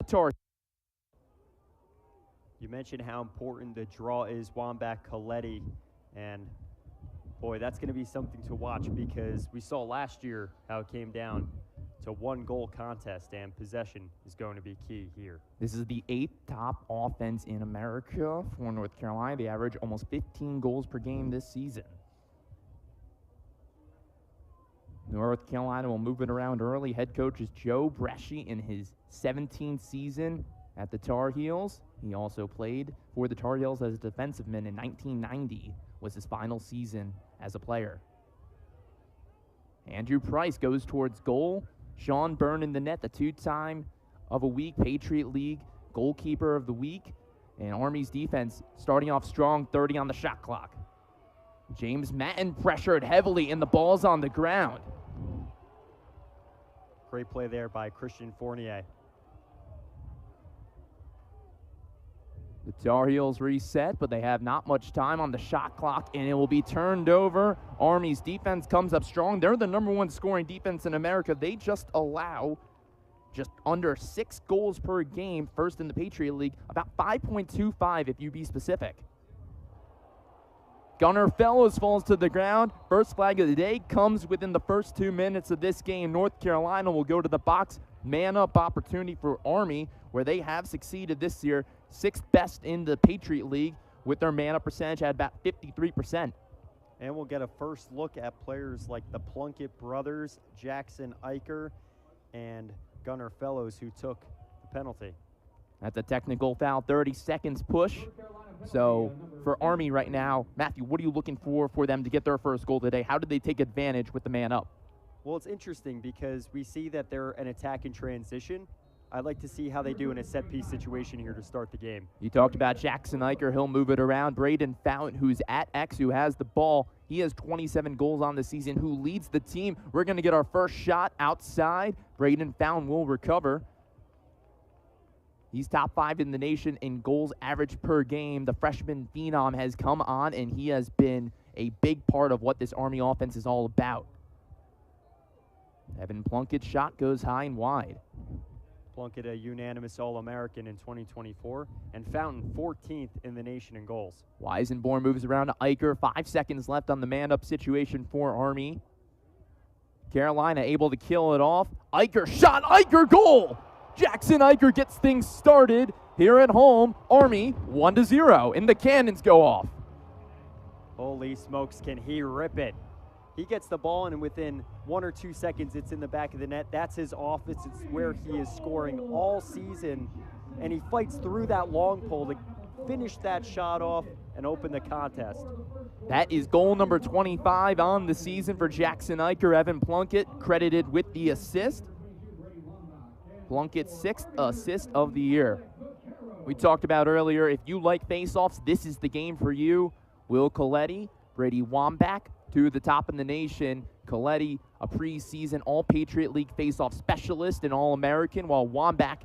Tar. You mentioned how important the draw is, Wambach Coletti, and boy, that's going to be something to watch because we saw last year how it came down to 1-goal contest, and possession is going to be key here. This is the 8th top offense in America for North Carolina. They average almost 15 goals per game this season. North Carolina will move it around early. Head coach is Joe Bresci in his 17th season at the Tar Heels. He also played for the Tar Heels as a defensiveman in 1990, was his final season as a player. Andrew Price goes towards goal. Sean Byrne in the net, the 2-time of a week Patriot League goalkeeper of the week. And Army's defense starting off strong, 30 on the shot clock. James Matten pressured heavily, and the ball's on the ground. Great play there by Christian Fournier. The Tar Heels reset, but they have not much time on the shot clock, and it will be turned over. Army's defense comes up strong. They're the #1 scoring defense in America. They just allow just under 6 goals per game, first in the Patriot League, about 5.25 if you be specific. Gunnar Fellows falls to the ground. First flag of the day comes within the first 2 minutes of this game. North Carolina will go to the box. Man-up opportunity for Army, where they have succeeded this year. 6th best in the Patriot League with their man-up percentage at about 53%. And we'll get a first look at players like the Plunkett brothers, Jackson Eicher and Gunnar Fellows, who took the penalty. That's a technical foul, 30 seconds push. So for Army right now, Matthew, what are you looking for them to get their first goal today? How did they take advantage with the man up? Well, it's interesting because we see that they're an attack in transition. I'd like to see how they do in a set-piece situation here to start the game. You talked about Jackson Eicher. He'll move it around. Braden Fountain, who's at X, who has the ball. He has 27 goals on the season, who leads the team. We're going to get our first shot outside. Braden Fountain will recover. He's top 5 in the nation in goals average per game. The freshman phenom has come on, and he has been a big part of what this Army offense is all about. Evan Plunkett's shot goes high and wide. Plunkett, a unanimous All-American in 2024, and Fountain 14th in the nation in goals. Weisenborn moves around to Eicher. 5 seconds left on the man-up situation for Army. Carolina able to kill it off. Eicher shot, Eicher goal! Jackson Eicher gets things started here at home. Army 1-0, and the cannons go off. Holy smokes, can he rip it? He gets the ball, and within 1 or 2 seconds, it's in the back of the net. That's his office. It's where he is scoring all season, and he fights through that long pole to finish that shot off and open the contest. That is goal number 25 on the season for Jackson Eicher. Evan Plunkett credited with the assist. Plunkett's 6th assist of the year. We talked about earlier, if you like faceoffs, this is the game for you. Will Coletti, Brady Wambach, 2 at the top in the nation. Coletti, a preseason All-Patriot League faceoff specialist and All-American, while Wambach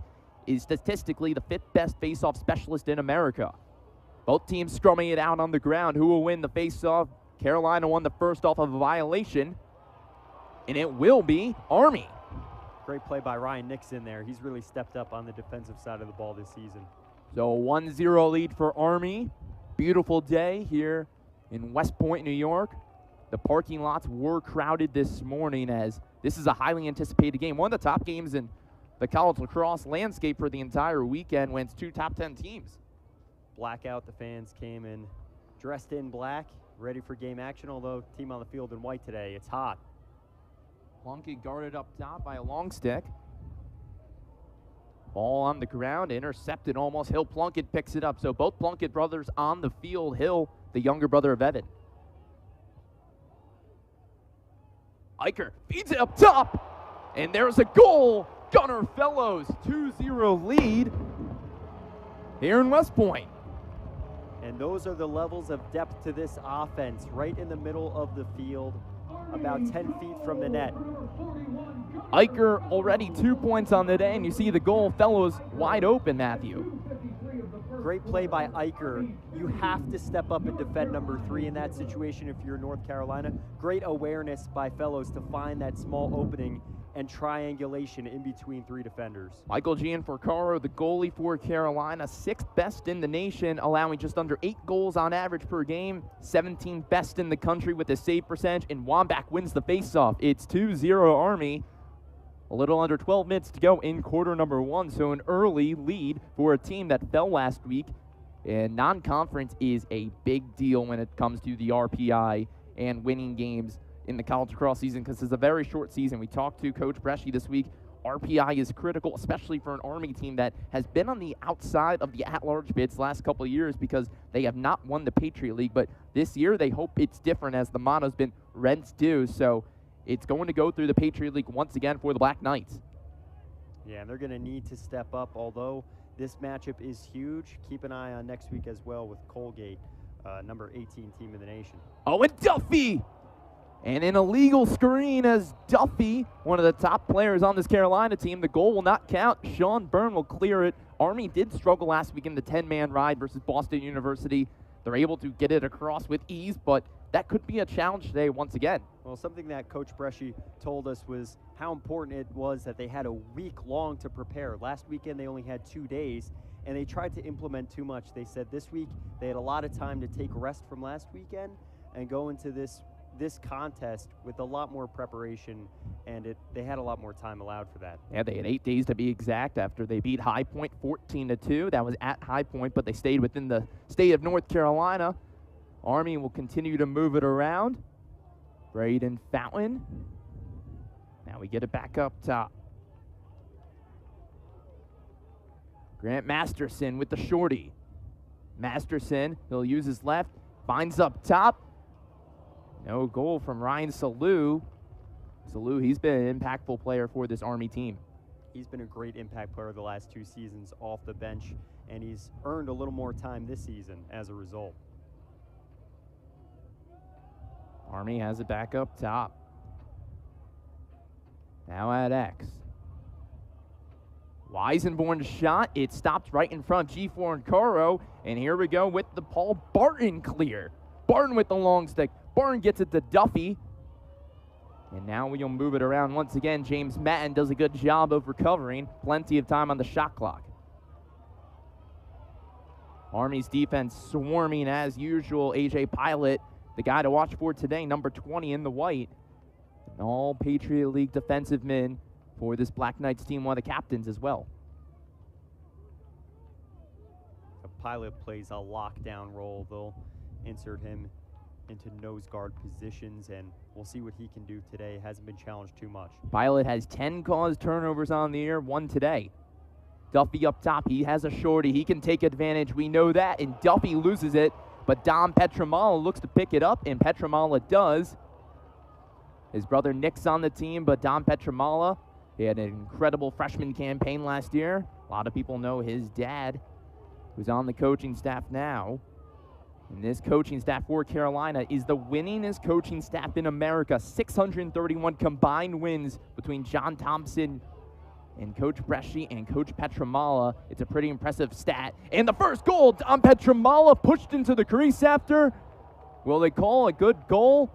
is statistically the 5th best faceoff specialist in America. Both teams scrumming it out on the ground. Who will win the faceoff? Carolina won the first off of a violation, and it will be Army. Great play by Ryan Nixon there. He's really stepped up on the defensive side of the ball this season. So a 1-0 lead for Army. Beautiful day here in West Point, New York. The parking lots were crowded this morning as this is a highly anticipated game. One of the top games in the college lacrosse landscape for the entire weekend when it's 2 top 10 teams. Blackout, the fans came in dressed in black, ready for game action, although team on the field in white today. It's hot. Plunkett guarded up top by a long stick. Ball on the ground, intercepted almost. Hill Plunkett picks it up. So both Plunkett brothers on the field. Hill, the younger brother of Evan. Eicher feeds it up top, and there's a goal. Gunnar Fellows, 2-0 lead here in West Point. And those are the levels of depth to this offense, right in the middle of the field, about 10 feet from the net. Eicher already 2 points on the day, and you see the goal. Fellows wide open, Matthew. Great play by Eicher. You have to step up and defend number 3 in that situation if you're North Carolina. Great awareness by Fellows to find that small opening and triangulation in between 3 defenders. Michael Gianforcaro, the goalie for Carolina, 6th best in the nation, allowing just under 8 goals on average per game, 17th best in the country with a save percentage, and Wambach wins the faceoff. It's 2-0 Army. A little under 12 minutes to go in quarter number 1, so an early lead for a team that fell last week. And non-conference is a big deal when it comes to the RPI and winning games in the college lacrosse season, because it's a very short season. We talked to Coach Bresci this week. RPI is critical, especially for an Army team that has been on the outside of the at-large bids last couple of years because they have not won the Patriot League. But this year, they hope it's different, as the motto's been rents due. So it's going to go through the Patriot League once again for the Black Knights. Yeah, and they're going to need to step up, although this matchup is huge. Keep an eye on next week as well with Colgate, number 18 team in the nation. Oh, and Duffy! And an illegal screen as Duffy, one of the top players on this Carolina team. The goal will not count. Sean Byrne will clear it. Army did struggle last week in the 10-man ride versus Boston University. They're able to get it across with ease, but that could be a challenge today once again. Well, something that Coach Bresci told us was how important it was that they had a week long to prepare. Last weekend they only had 2 days, and they tried to implement too much. They said this week they had a lot of time to take rest from last weekend and go into this contest with a lot more preparation, and they had a lot more time allowed for that. Yeah, they had 8 days to be exact after they beat High Point 14-2. That was at High Point, but they stayed within the state of North Carolina. Army will continue to move it around. Braden Fountain. Now we get it back up top. Grant Masterson with the shorty. Masterson, he'll use his left, finds up top. No goal from Ryan Salou. Salou, he's been an impactful player for this Army team. He's been a great impact player the last 2 seasons off the bench, and he's earned a little more time this season as a result. Army has it back up top. Now at X. Weisenborn's shot, it stops right in front of G4 and Caro, and here we go with the Paul Barton clear. Barton with the long stick. Barton gets it to Duffy. And now we'll move it around once again. James Matten does a good job of recovering. Plenty of time on the shot clock. Army's defense swarming as usual. AJ Pilot, the guy to watch for today, number 20 in the white. An all Patriot League defensive men for this Black Knights team, one of the captains as well. The Pilot plays a lockdown role. They'll insert him into nose guard positions, and we'll see what he can do today. Hasn't been challenged too much. Pilot has 10 caused turnovers on the year, 1 today. Duffy up top, he has a shorty. He can take advantage, we know that, and Duffy loses it, but Dom Petramala looks to pick it up, and Petramala does. His brother Nick's on the team, but Dom Petramala, he had an incredible freshman campaign last year. A lot of people know his dad, who's on the coaching staff now. And this coaching staff for Carolina is the winningest coaching staff in America. 631 combined wins between John Thompson and Coach Bresci and Coach Petramala. It's a pretty impressive stat. And the first goal, Dom Petramala pushed into the crease after. Will they call a good goal?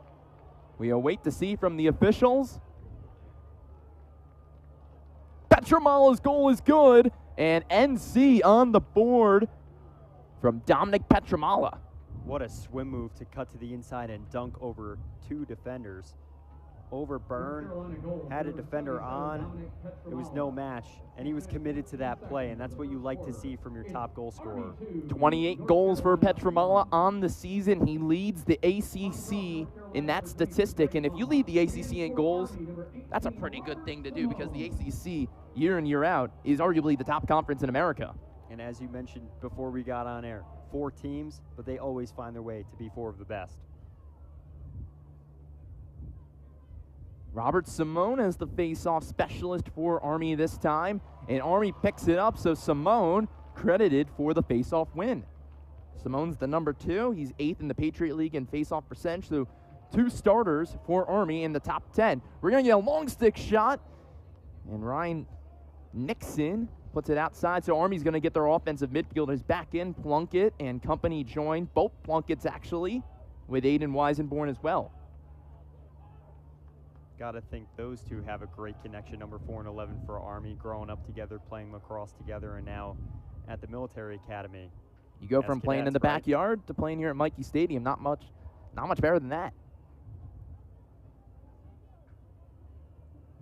We await to see from the officials. Petramala's goal is good, and NC on the board from Dominic Petramala. What a swim move to cut to the inside and dunk over 2 defenders. Over Byrne, had a defender on. It was no match, and he was committed to that play, and that's what you like to see from your top goal scorer. 28 goals for Petramala on the season. He leads the ACC in that statistic, and if you lead the ACC in goals, that's a pretty good thing to do, because the ACC, year in, year out, is arguably the top conference in America. And as you mentioned before we got on air, 4 teams, but they always find their way to be 4 of the best. Robert Simone as the face-off specialist for Army this time, and Army picks it up, so Simone credited for the face-off win. Simone's the number 2. He's 8th in the Patriot League in face-off percentage, so 2 starters for Army in the top 10. We're going to get a long stick shot, and Ryan Nixon puts it outside, so Army's going to get their offensive midfielders back in. Plunkett and company join, both Plunkett's actually, with Aiden Weisenborn as well. Got to think those two have a great connection, number 4 and 11 for Army, growing up together, playing lacrosse together, and now at the military academy. You go As from playing in cadets, the right? backyard to playing here at Mikey Stadium. Not much better than that.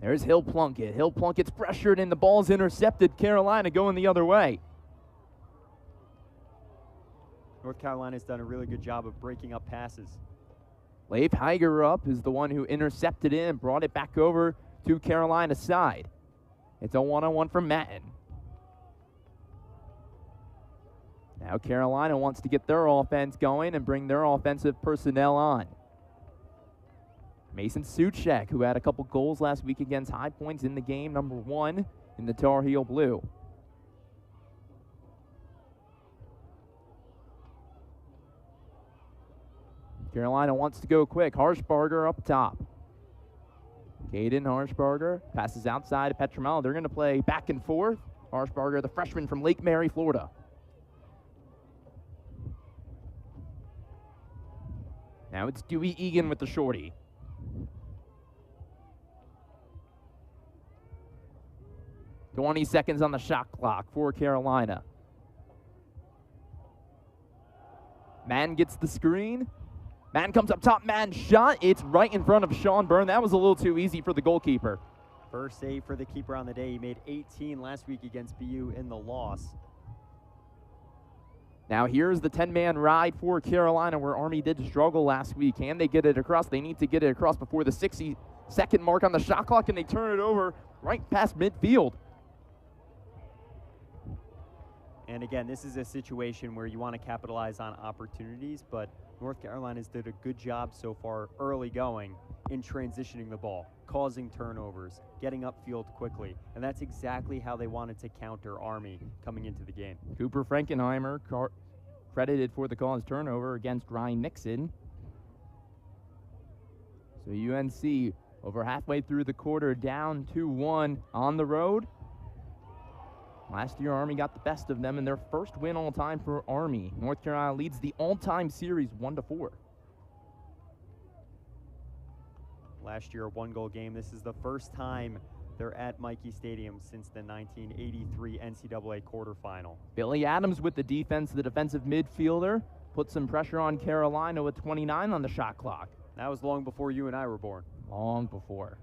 There's Hill Plunkett. Hill Plunkett's pressured and the ball's intercepted. Carolina going the other way. North Carolina's done a really good job of breaking up passes. Leif Heigerup is the one who intercepted it and brought it back over to Carolina's side. It's a one-on-one from Matten. Now Carolina wants to get their offense going and bring their offensive personnel on. Mason Suchek, who had a couple goals last week against High Points in the game, number 1 in the Tar Heel Blue. Carolina wants to go quick. Harshbarger up top. Caden Harshbarger passes outside of Petramala. They're going to play back and forth. Harshbarger, the freshman from Lake Mary, Florida. Now it's Dewey Egan with the shorty. "20 seconds on the shot clock for Carolina. Mann gets the screen. Mann comes up top. Mann shot. It's right in front of Sean Byrne. That was a little too easy for the goalkeeper. First save for the keeper on the day. He made 18 last week against BU in the loss. Now here's the 10-man ride for Carolina, where Army did struggle last week. Can they get it across? They need to get it across before the 60-second mark on the shot clock, and they turn it over right past midfield. And again, this is a situation where you want to capitalize on opportunities, but North Carolina's did a good job so far early going in transitioning the ball, causing turnovers, getting upfield quickly, and that's exactly how they wanted to counter Army coming into the game. Cooper Frankenheimer credited for the cause turnover against Ryan Nixon. So UNC over halfway through the quarter, down 2-1 on the road. Last year, Army got the best of them in their first win all time for Army. North Carolina leads the all-time series 1-4. Last year, a 1-goal game. This is the first time they're at Mikey Stadium since the 1983 NCAA quarterfinal. Billy Adams with the defense, the defensive midfielder, put some pressure on Carolina with 29 on the shot clock. That was long before you and I were born. Long before.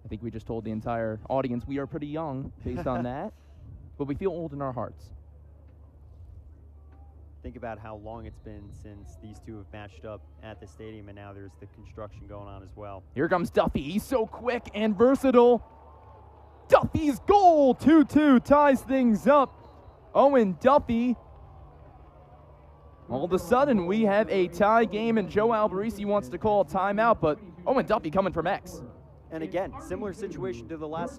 I think we just told the entire audience we are pretty young based on that, but we feel old in our hearts. Think about how long it's been since these two have matched up at the stadium, and now there's the construction going on as well. Here comes Duffy. He's so quick and versatile. Duffy's goal, 2-2, ties things up. Owen Duffy. All of a sudden, we have a tie game, and Joe Albarisi wants to call a timeout, but Owen Duffy coming from X. And again, similar situation to the last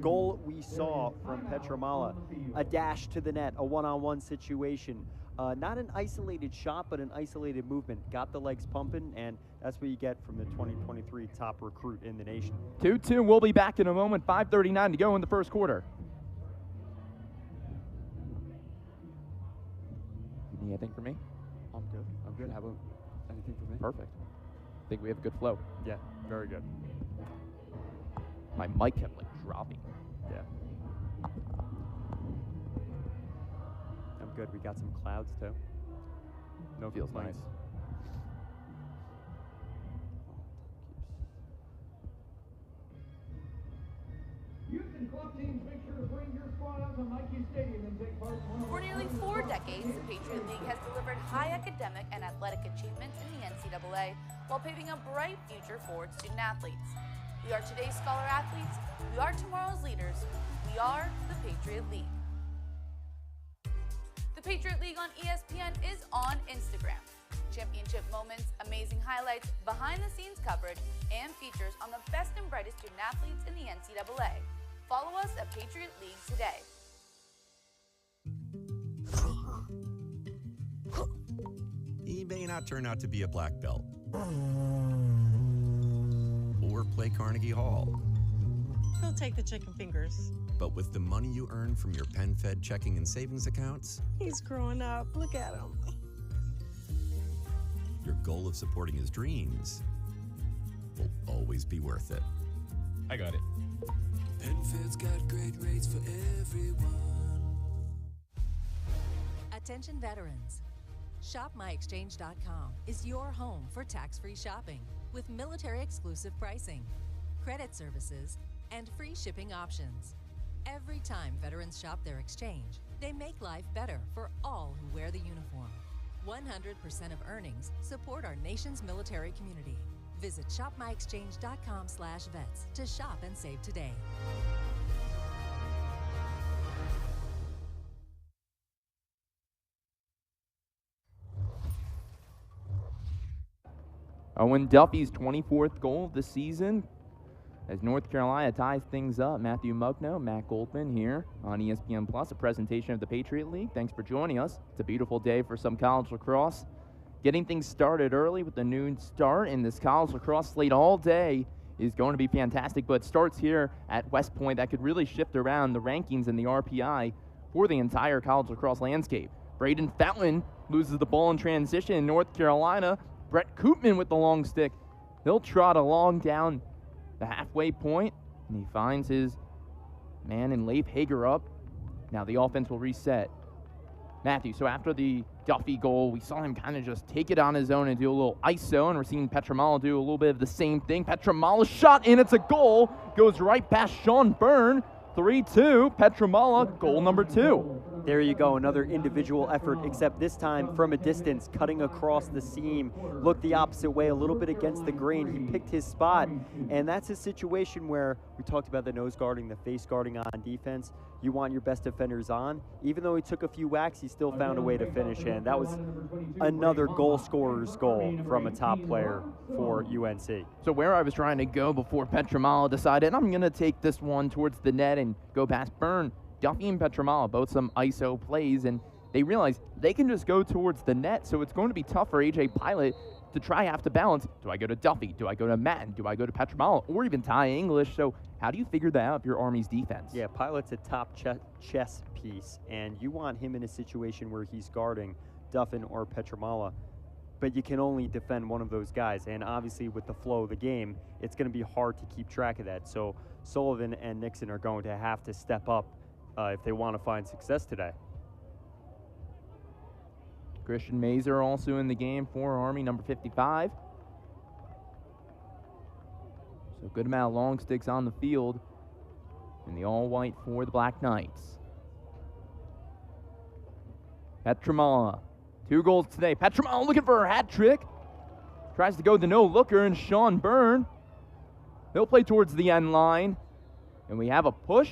goal we saw from Petramala. A dash to the net, a one-on-one situation. Not an isolated shot, but an isolated movement. Got the legs pumping, and that's what you get from the 2023 top recruit in the nation. 2-2, we'll be back in a moment. 5:39 to go in the first quarter. You need anything for me? I'm good. How about anything for me? Perfect. I think we have a good flow. Yeah, very good. My mic kept like dropping. Yeah. I'm good. We got some clouds too. No Feels complaints. nice. Youth and club teams, make sure to bring your squad out to Mikey Stadium and take part. For nearly 4 decades, the Patriot League has delivered high academic and athletic achievements in the NCAA while paving a bright future for its student athletes. We are today's scholar athletes. We are tomorrow's leaders. We are the Patriot League. The Patriot League on ESPN is on Instagram. Championship moments, amazing highlights, behind-the-scenes coverage, and features on the best and brightest student athletes in the NCAA. Follow us at Patriot League today. He may not turn out to be a black belt or play Carnegie Hall, He'll take the chicken fingers. but with the money you earn from your Penn-Fed checking and savings accounts, He's growing up. Look at him. your goal of supporting his dreams will always be worth it. I got it. PenFed's got great rates for everyone. Attention veterans. ShopMyExchange.com is your home for tax-free shopping with military-exclusive pricing, credit services, and free shipping options. Every time veterans shop their exchange, they make life better for all who wear the uniform. 100% of earnings support our nation's military community. Visit ShopMyExchange.com/vets to shop and save today. Owen Duffy's 24th goal of the season as North Carolina ties things up. Matthew Mugno, Matt Goldman here on ESPN Plus, a presentation of the Patriot League. Thanks for joining us. It's a beautiful day for some college lacrosse. Getting things started early with the noon start, and this college lacrosse slate all day is going to be fantastic, but starts here at West Point. That could really shift around the rankings and the RPI for the entire college lacrosse landscape. Braden Fountain loses the ball in transition in North Carolina. Brett Koopman with the long stick. He'll trot along down the halfway point, and he finds his man in Leif Hager up. Now the offense will reset. Matthew, so after the Duffy goal, we saw him kind of just take it on his own and do a little ISO, and we're seeing Petramala do a little bit of the same thing. Petramala shot in, it's a goal. Goes right past Sean Byrne. 3-2, Petramala, goal number 2. There you go, another individual effort, except this time from a distance, cutting across the seam. Looked the opposite way, a little bit against the grain. He picked his spot, and that's a situation where we talked about the nose guarding, the face guarding on defense. You want your best defenders on. Even though he took a few whacks, he still found a way to finish, and that was another goal scorer's goal from a top player for UNC. So where I was trying to go before Petramala decided I'm going to take this one towards the net and go past Byrne, Duffy and Petramala, both some ISO plays, and they realize they can just go towards the net, so it's going to be tough for A.J. Pilot to have to balance. Do I go to Duffy? Do I go to Madden? Do I go to Petramala? Or even Ty English? So how do you figure that out if you're Army's defense? Yeah, Pilot's a top chess piece, and you want him in a situation where he's guarding Duffin or Petramala, but you can only defend one of those guys, and obviously with the flow of the game, it's going to be hard to keep track of that. So Sullivan and Nixon are going to have to step up if they want to find success today. Christian Mazer also in the game for Army, number 55. So good amount of long sticks on the field in the all-white for the Black Knights. Petramala, 2 goals today. Petramala looking for a hat trick. Tries to go the no-looker, and Sean Byrne. He'll play towards the end line. And we have a push.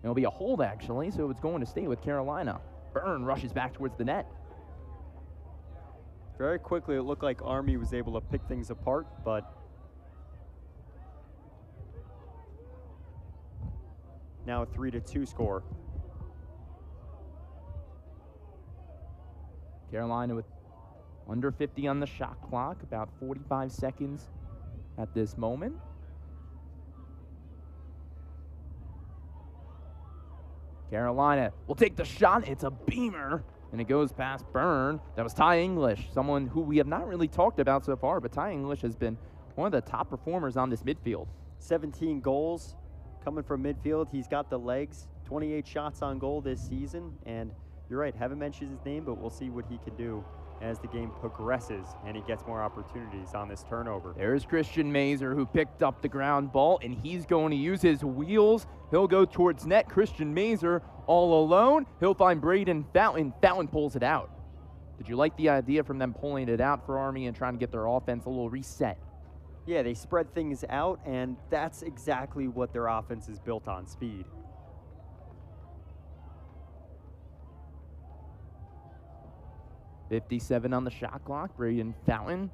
It'll be a hold, actually, so it's going to stay with Carolina. Byrne rushes back towards the net. Very quickly, it looked like Army was able to pick things apart, but now a 3-2 score. Carolina with under 50 on the shot clock, about 45 seconds at this moment. Carolina will take the shot. It's a beamer, and it goes past Byrne. That was Ty English, someone who we have not really talked about so far, but Ty English has been one of the top performers on this midfield. 17 goals coming from midfield. He's got the legs, 28 shots on goal this season, and you're right, haven't mentioned his name, but we'll see what he can do as the game progresses and he gets more opportunities on this turnover. There's Christian Mazer, who picked up the ground ball, and he's going to use his wheels. He'll go towards net. Christian Mazer all alone. He'll find Braden Fountain. Fountain pulls it out. Did you like the idea from them pulling it out for Army and trying to get their offense a little reset? Yeah, they spread things out, and that's exactly what their offense is built on, speed. .57 on the shot clock. Braden Fountain.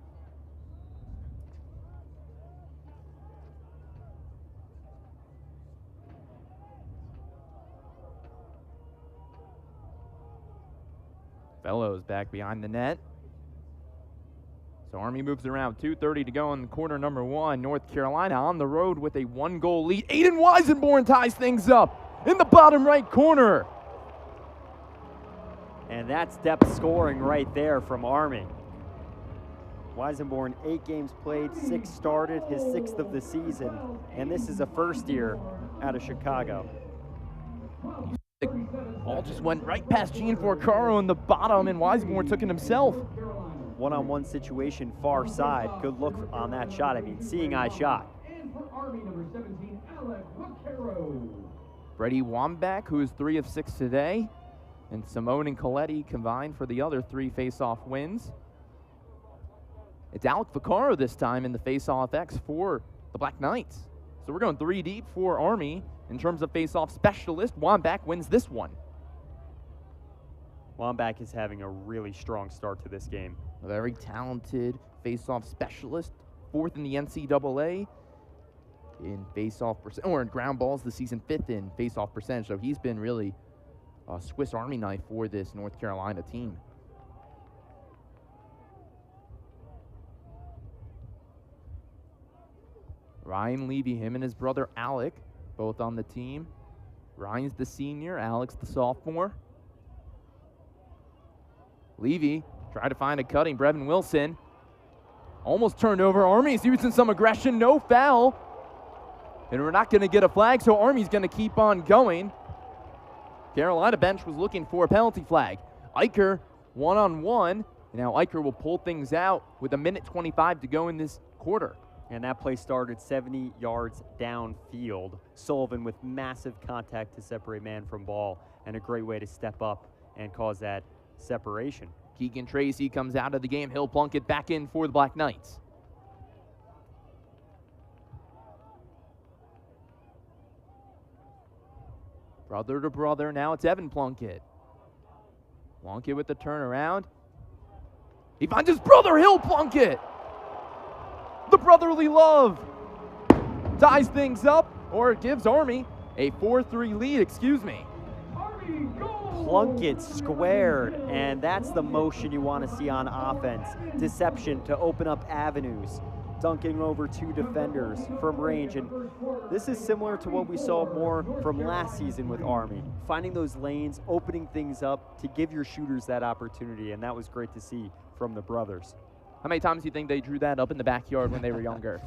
Fellows back behind the net. So Army moves around. 2:30 to go in quarter number 1. North Carolina on the road with a 1-goal lead. Aiden Weisenborn ties things up in the bottom right corner. And that's depth scoring right there from Army. Weisenborn, 8 games played, 6 started, his 6th of the season, and this is a first year out of Chicago. The ball just went right past Gene Forcaro in the bottom, and Weisenborn took it himself. One-on-one situation, far side. Good look on that shot. I mean, seeing eye shot. Brady Wambach, who is 3 of 6 today, and Simone and Coletti combined for the other 3 face-off wins. It's Alec Vaccaro this time in the face-off X for the Black Knights. So we're going 3 deep for Army in terms of face-off specialist. Wambach wins this one. Wambach is having a really strong start to this game. A very talented face-off specialist, 4th in the NCAA in face-off percent, or in ground balls this season, 5th in face-off percentage. So he's been really a Swiss Army knife for this North Carolina team. Ryan Levy, him and his brother Alec, both on the team. Ryan's the senior, Alex the sophomore. Levy tried to find a cutting. Brevin Wilson almost turned over. Army's using some aggression, no foul. And we're not going to get a flag, so Army's going to keep on going. Carolina bench was looking for a penalty flag. Eicher one-on-one. Now Eicher will pull things out with 1:25 to go in this quarter. And that play started 70 yards downfield. Sullivan with massive contact to separate man from ball, and a great way to step up and cause that separation. Keegan Tracy comes out of the game. He'll plunk it back in for the Black Knights. Brother to brother, now it's Evan Plunkett. Plunkett with the turnaround. He finds his brother, Hill Plunkett. The brotherly love ties things up, or gives Army a 4-3 lead, excuse me. Plunkett squared, and that's the motion you want to see on offense. Deception to open up avenues, dunking over 2 defenders from range, and this is similar to what we saw more from last season with Army. Finding those lanes, opening things up to give your shooters that opportunity, and that was great to see from the brothers. How many times do you think they drew that up in the backyard when they were younger?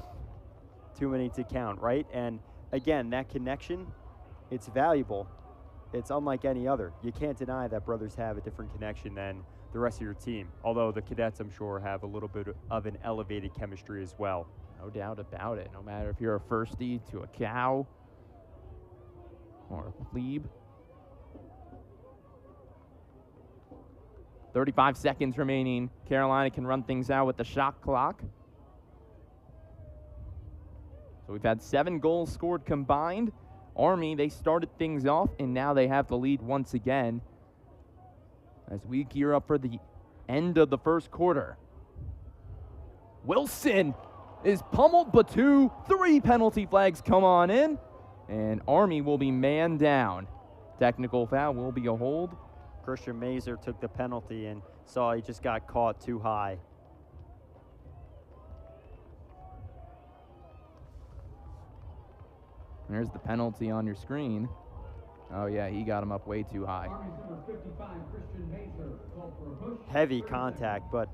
Too many to count, right? And again, that connection, it's valuable. It's unlike any other. You can't deny that brothers have a different connection than the rest of your team, although the cadets, I'm sure, have a little bit of an elevated chemistry as well. No doubt about it. No matter if you're a firstie to a cow or a plebe. 35 seconds remaining. Carolina can run things out with the shot clock. So we've had 7 goals scored combined. Army, they started things off, and now they have the lead once again as we gear up for the end of the first quarter. Wilson is pummeled, but 3 penalty flags come on in, and Army will be man down. Technical foul will be a hold. Christian Mazer took the penalty and saw he just got caught too high. There's the penalty on your screen. Oh yeah, he got him up way too high. Heavy contact, but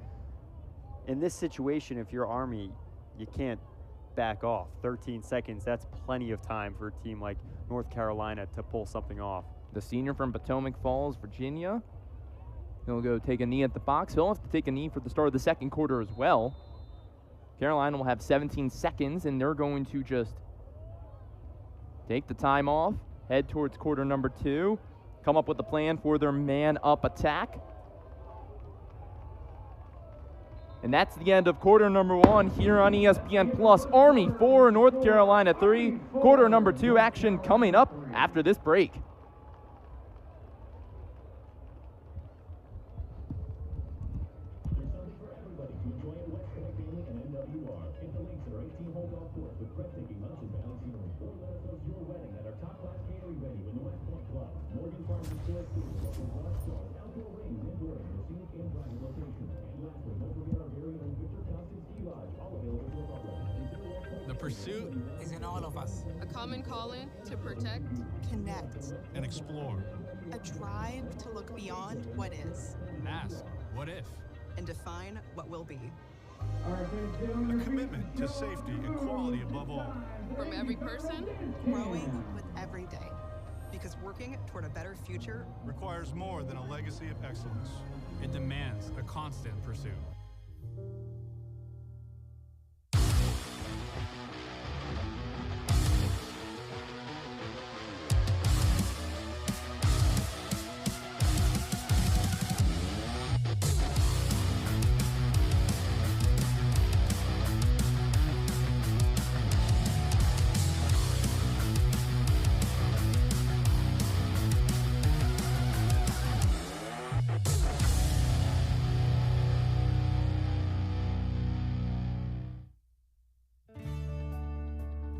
in this situation, if you're Army, you can't back off. 13 seconds, that's plenty of time for a team like North Carolina to pull something off. The senior from Potomac Falls, Virginia. He'll go take a knee at the box. He'll have to take a knee for the start of the second quarter as well. Carolina will have 17 seconds, and they're going to just take the time off, head towards quarter number 2, come up with a plan for their man-up attack. And that's the end of quarter number 1 here on ESPN Plus. Army 4, North Carolina 3. Quarter number 2 action coming up after this break. The pursuit is in all of us. A common calling to protect, connect, and explore. A drive to look beyond what is. Ask, what if? And define what will be. A commitment to safety and quality above all. From every person, Growing with every day. Because working toward a better future requires more than a legacy of excellence. It demands a constant pursuit.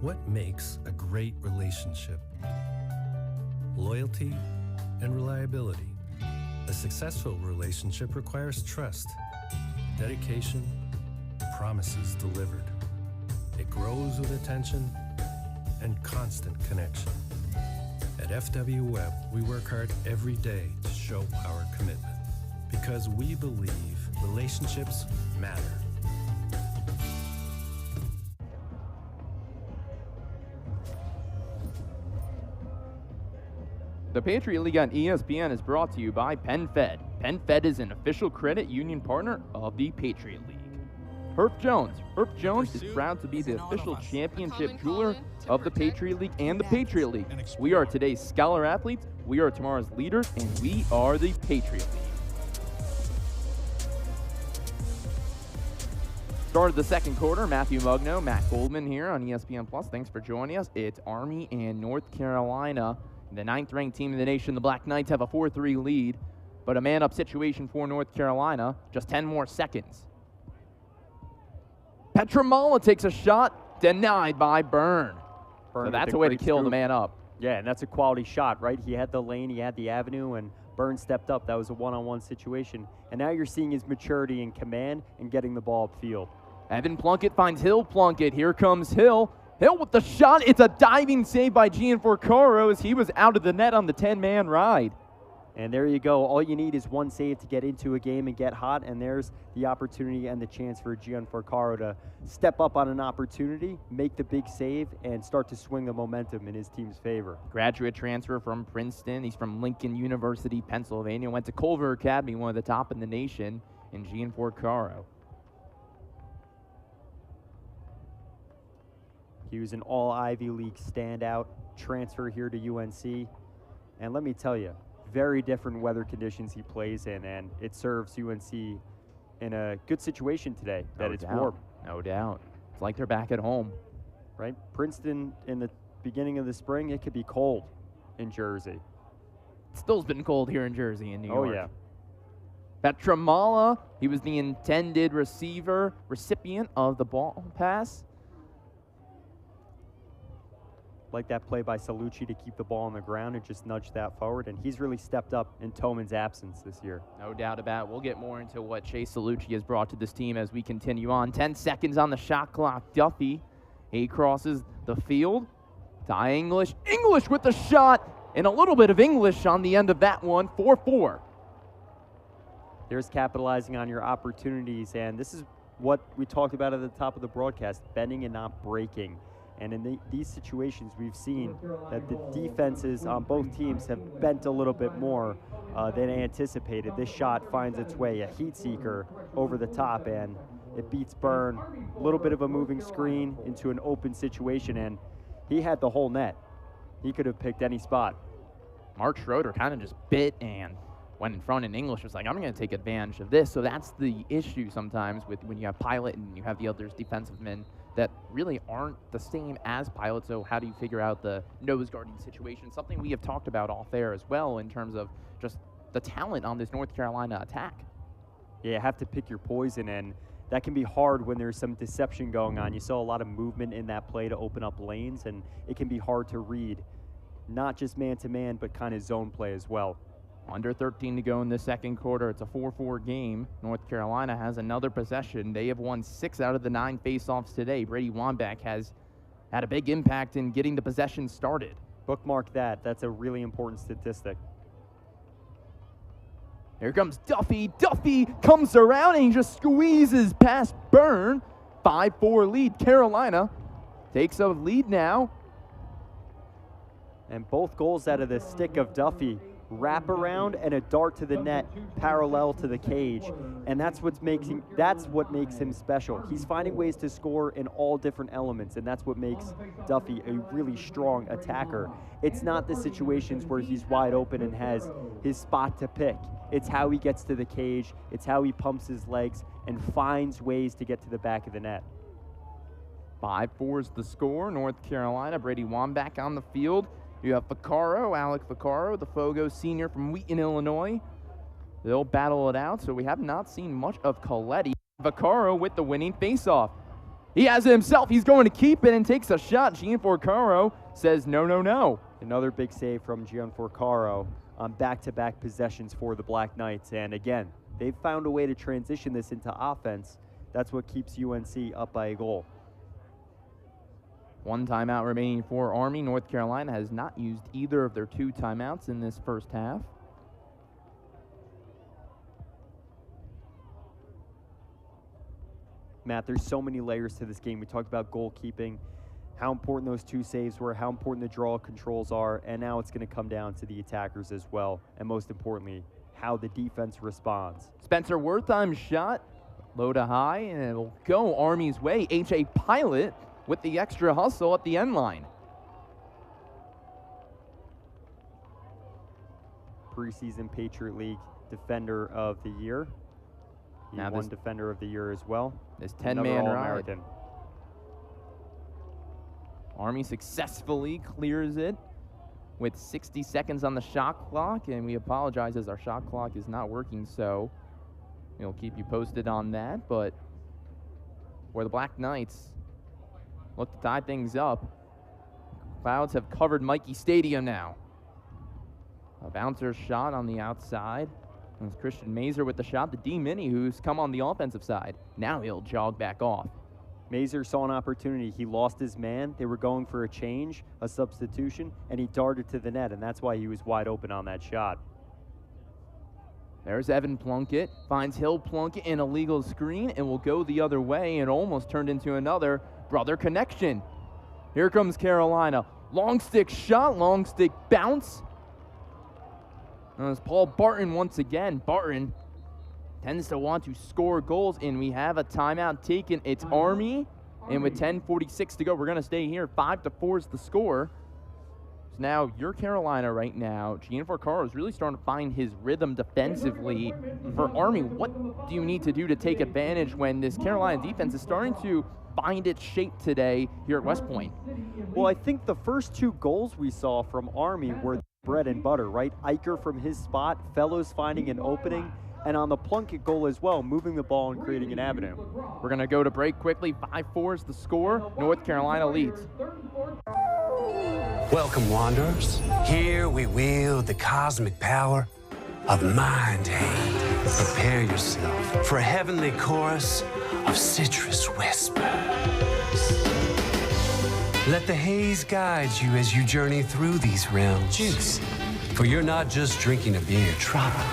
What makes a great relationship? Loyalty and reliability. A successful relationship requires trust, dedication, promises delivered. It grows with attention and constant connection. At FW Web, we work hard every day to show our commitment because we believe relationships matter. The Patriot League on ESPN is brought to you by PenFed. PenFed is an official credit union partner of the Patriot League. Herb Jones. Herb Jones is proud to be the official championship jeweler of the Patriot League and the Patriot League. We are today's scholar athletes, we are tomorrow's leaders, and we are the Patriot League. Start of the second quarter, Matthew Mugno, Matt Goldman here on ESPN Plus. Thanks for joining us. It's Army and North Carolina. The 9th-ranked team in the nation, the Black Knights, have a 4-3 lead, but a man-up situation for North Carolina. Just 10 more seconds. Petramala takes a shot, denied by Byrne. So that's a way to kill the man up. Yeah, and that's a quality shot, right? He had the lane, he had the avenue, and Byrne stepped up. That was a one-on-one situation. And now you're seeing his maturity and command and getting the ball upfield. Evan Plunkett finds Hill Plunkett. Here comes Hill. Hill with the shot. It's a diving save by Gianforcaro as he was out of the net on the 10-man ride. And there you go. All you need is one save to get into a game and get hot, and there's the opportunity and the chance for Gianforcaro to step up on an opportunity, make the big save, and start to swing the momentum in his team's favor. Graduate transfer from Princeton. He's from Lincoln University, Pennsylvania. Went to Culver Academy, one of the top in the nation, in Gianforcaro. He was an all-Ivy League standout, transfer here to UNC. And let me tell you, very different weather conditions he plays in, and it serves UNC in a good situation today that it's warm. No doubt. It's like they're back at home. Right? Princeton, in the beginning of the spring, it could be cold in Jersey. It still's been cold here in Jersey and New York. Oh, yeah. Petramala, he was the intended recipient of the ball pass. Like that play by Salucci to keep the ball on the ground and just nudge that forward, and he's really stepped up in Toman's absence this year. No doubt about it. We'll get more into what Chase Salucci has brought to this team as we continue on. 10 seconds on the shot clock. Duffy, he crosses the field. Ty English. English with the shot, and a little bit of English on the end of that one. 4-4. There's capitalizing on your opportunities, and this is what we talked about at the top of the broadcast, bending and not breaking. And in these situations, we've seen that the defenses on both teams have bent a little bit more than anticipated. This shot finds its way, a heat seeker over the top, and it beats Byrne. A little bit of a moving screen into an open situation, and he had the whole net. He could have picked any spot. Mark Schroeder kind of just bit and went in front, and English was like, I'm going to take advantage of this. So that's the issue sometimes with when you have Pilot and you have the others defensive men that really aren't the same as Pilot. So how do you figure out the nose guarding situation? Something we have talked about off air as well in terms of just the talent on this North Carolina attack. Yeah, you have to pick your poison, and that can be hard when there's some deception going on. You saw a lot of movement in that play to open up lanes, and it can be hard to read, not just man-to-man, but kind of zone play as well. Under 13 to go in the second quarter. It's a 4-4 game. North Carolina has another possession. They have won 6 out of the 9 faceoffs today. Brady Wambach has had a big impact in getting the possession started. Bookmark that. That's a really important statistic. Here comes Duffy. Duffy comes around and he just squeezes past Byrne. 5-4 lead. Carolina takes a lead now. And both goals out of the stick of Duffy, wrap around and a dart to the net parallel to the cage. And that's what makes him special. He's finding ways to score in all different elements, and that's what makes Duffy a really strong attacker. It's not the situations where he's wide open and has his spot to pick. It's how he gets to the cage, it's how he pumps his legs and finds ways to get to the back of the net. 5-4 is the score. North Carolina, Brady Wambach on the field. You have Vaccaro, Alec Vaccaro, the Fogo senior from Wheaton, Illinois. They'll battle it out, so we have not seen much of Coletti. Vaccaro with the winning faceoff. He has it himself. He's going to keep it and takes a shot. Gianforcaro says no, no, no. Another big save from Gianforcaro on back-to-back possessions for the Black Knights. And again, they've found a way to transition this into offense. That's what keeps UNC up by a goal. 1 timeout remaining for Army. North Carolina has not used either of their 2 timeouts in this first half. Matt, there's so many layers to this game. We talked about goalkeeping, how important those 2 saves were, how important the draw controls are, and now it's going to come down to the attackers as well, and most importantly, how the defense responds. Spencer Wertheim's shot, low to high, and it'll go Army's way. H.A. Pilot with the extra hustle at the end line. Preseason Patriot League Defender of the Year. He won Defender of the Year as well. This 10-man ride. Army successfully clears it with 60 seconds on the shot clock, and we apologize as our shot clock is not working, so we'll keep you posted on that. But where the Black Knights look to tie things up, clouds have covered Mikey Stadium now. A bouncer shot on the outside. It's Christian Mazer with the shot, the D-Mini, who's come on the offensive side. Now he'll jog back off. Mazer saw an opportunity. He lost his man. They were going for a change, a substitution, and he darted to the net, and that's why he was wide open on that shot. There's Evan Plunkett, finds Hill Plunkett in a legal screen, and will go the other way, and almost turned into another brother connection. Here comes Carolina. Long stick shot, long stick bounce. And it's Paul Barton once again. Barton tends to want to score goals, and we have a timeout taken. It's Army, and with 10:46 to go, we're going to stay here. 5-4 is the score. So now you're Carolina right now. Gianforcaro is really starting to find his rhythm defensively. For Army, what do you need to do to take advantage when this Carolina defense is starting to find its shape today here at West Point? Well, I think the first 2 goals we saw from Army were bread and butter, right? Eicher from his spot, Fellows finding an opening, and on the Plunkett goal as well, moving the ball and creating an avenue. We're going to go to break quickly. 5-4 is the score. North Carolina leads. Welcome, Wanderers. Here we wield the cosmic power of Mind Aid. Prepare yourself for a heavenly chorus of citrus whispers. Let the haze guide you as you journey through these realms. Juice. For you're not just drinking a beer.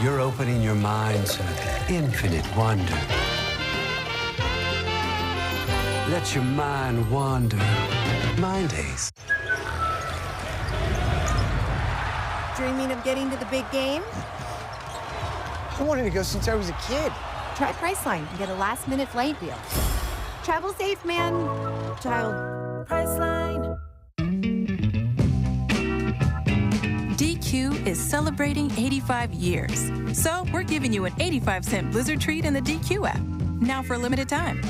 You're opening your mind to infinite wonder. Let your mind wander. Mind Haze. Dreaming of getting to the big game? I wanted to go since I was a kid. Try Priceline and get a last-minute flight deal. Travel safe, man. Child. Priceline. DQ is celebrating 85 years. So we're giving you an 85-cent Blizzard treat in the DQ app. Now for a limited time.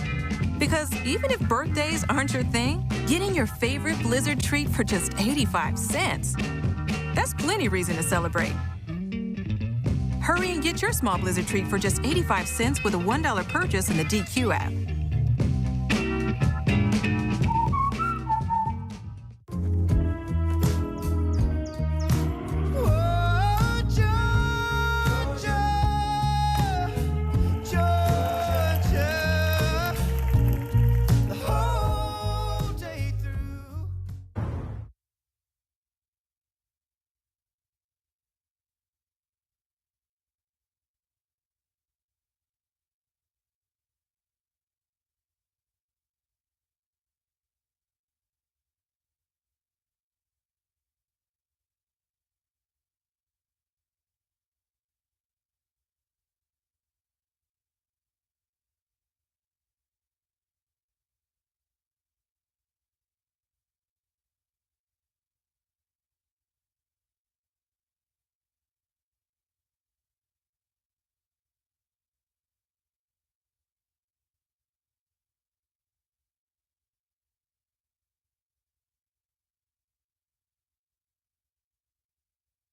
Because even if birthdays aren't your thing, getting your favorite Blizzard treat for just 85 cents, that's plenty reason to celebrate. Hurry and get your small Blizzard treat for just 85 cents with a $1 purchase in the DQ app.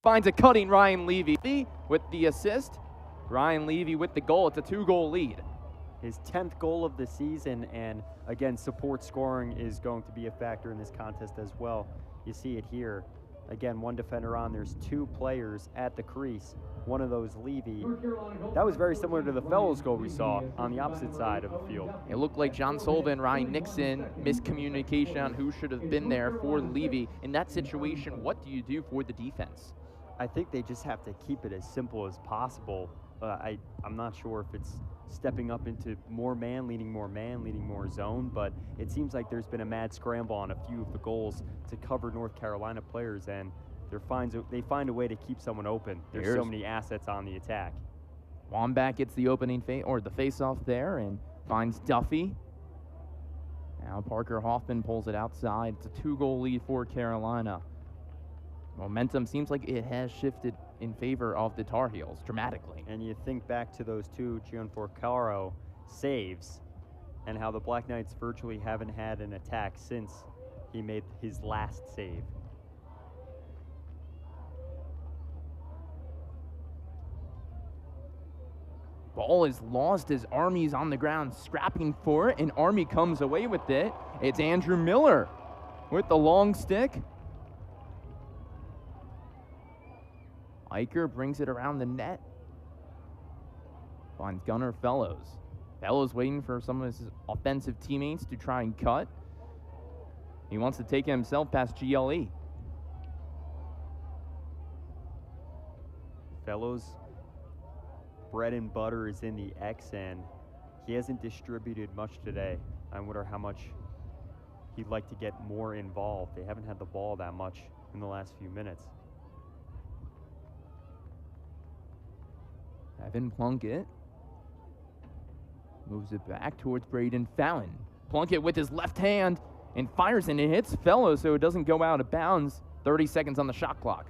finds a cutting Ryan Levy with the assist. Ryan Levy with the goal. It's a 2-goal lead. His 10th goal of the season, and again, support scoring is going to be a factor in this contest as well. You see it here. Again, one defender on. There's 2 players at the crease. One of those, Levy. That was very similar to the Fellows goal we saw on the opposite side of the field. It looked like John Sullivan, Ryan Nixon, miscommunication on who should have been there for Levy. In that situation, what do you do for the defense? I think they just have to keep it as simple as possible. I'm not sure if it's stepping up into more man, leading more zone, but it seems like there's been a mad scramble on a few of the goals to cover North Carolina players, and they find a way to keep someone open. There's so many assets on the attack. Wambach gets the opening the face-off there and finds Duffy. Now Parker Hoffman pulls it outside. It's a 2-goal lead for Carolina. Momentum seems like it has shifted in favor of the Tar Heels dramatically. And you think back to those 2 Gianforcaro saves and how the Black Knights virtually haven't had an attack since he made his last save. Ball is lost as Army's on the ground scrapping for it, and Army comes away with it. It's Andrew Miller with the long stick. Eicher brings it around the net. Finds Gunnar Fellows. Fellows waiting for some of his offensive teammates to try and cut. He wants to take it himself past GLE. Fellows' bread and butter is in the X, and he hasn't distributed much today. I wonder how much he'd like to get more involved. They haven't had the ball that much in the last few minutes. Evan Plunkett moves it back towards Braden Fallon. Plunkett with his left hand and fires, and it hits Fellows, so it doesn't go out of bounds. 30 seconds on the shot clock.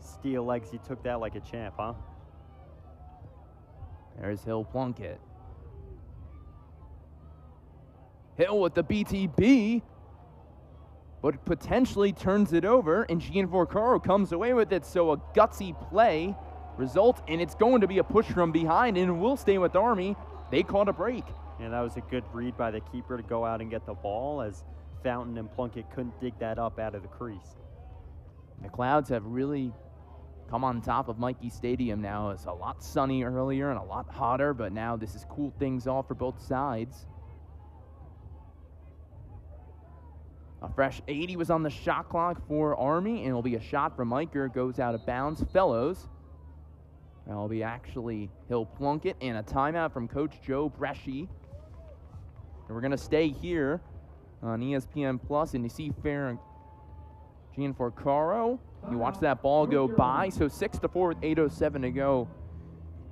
Steel legs, he took that like a champ, huh? There's Hill Plunkett. Hill with the BTB, but potentially turns it over, and Gianforcaro comes away with it, so a gutsy play result, and it's going to be a push from behind, and will stay with Army. They caught a break. And that was a good read by the keeper to go out and get the ball, as Fountain and Plunkett couldn't dig that up out of the crease. The Clouds have really come on top of Michie Stadium now. It's a lot sunny earlier and a lot hotter, but now this has cooled things off for both sides. A fresh 80 was on the shot clock for Army, and it'll be a shot from Eicher, goes out of bounds. Fellows. That'll be actually Hill Plunkett, and a timeout from Coach Joe Bresci. And we're going to stay here on ESPN Plus, and you see Gianforcaro. You watch that ball go by. So 6-4 with 8:07 to go.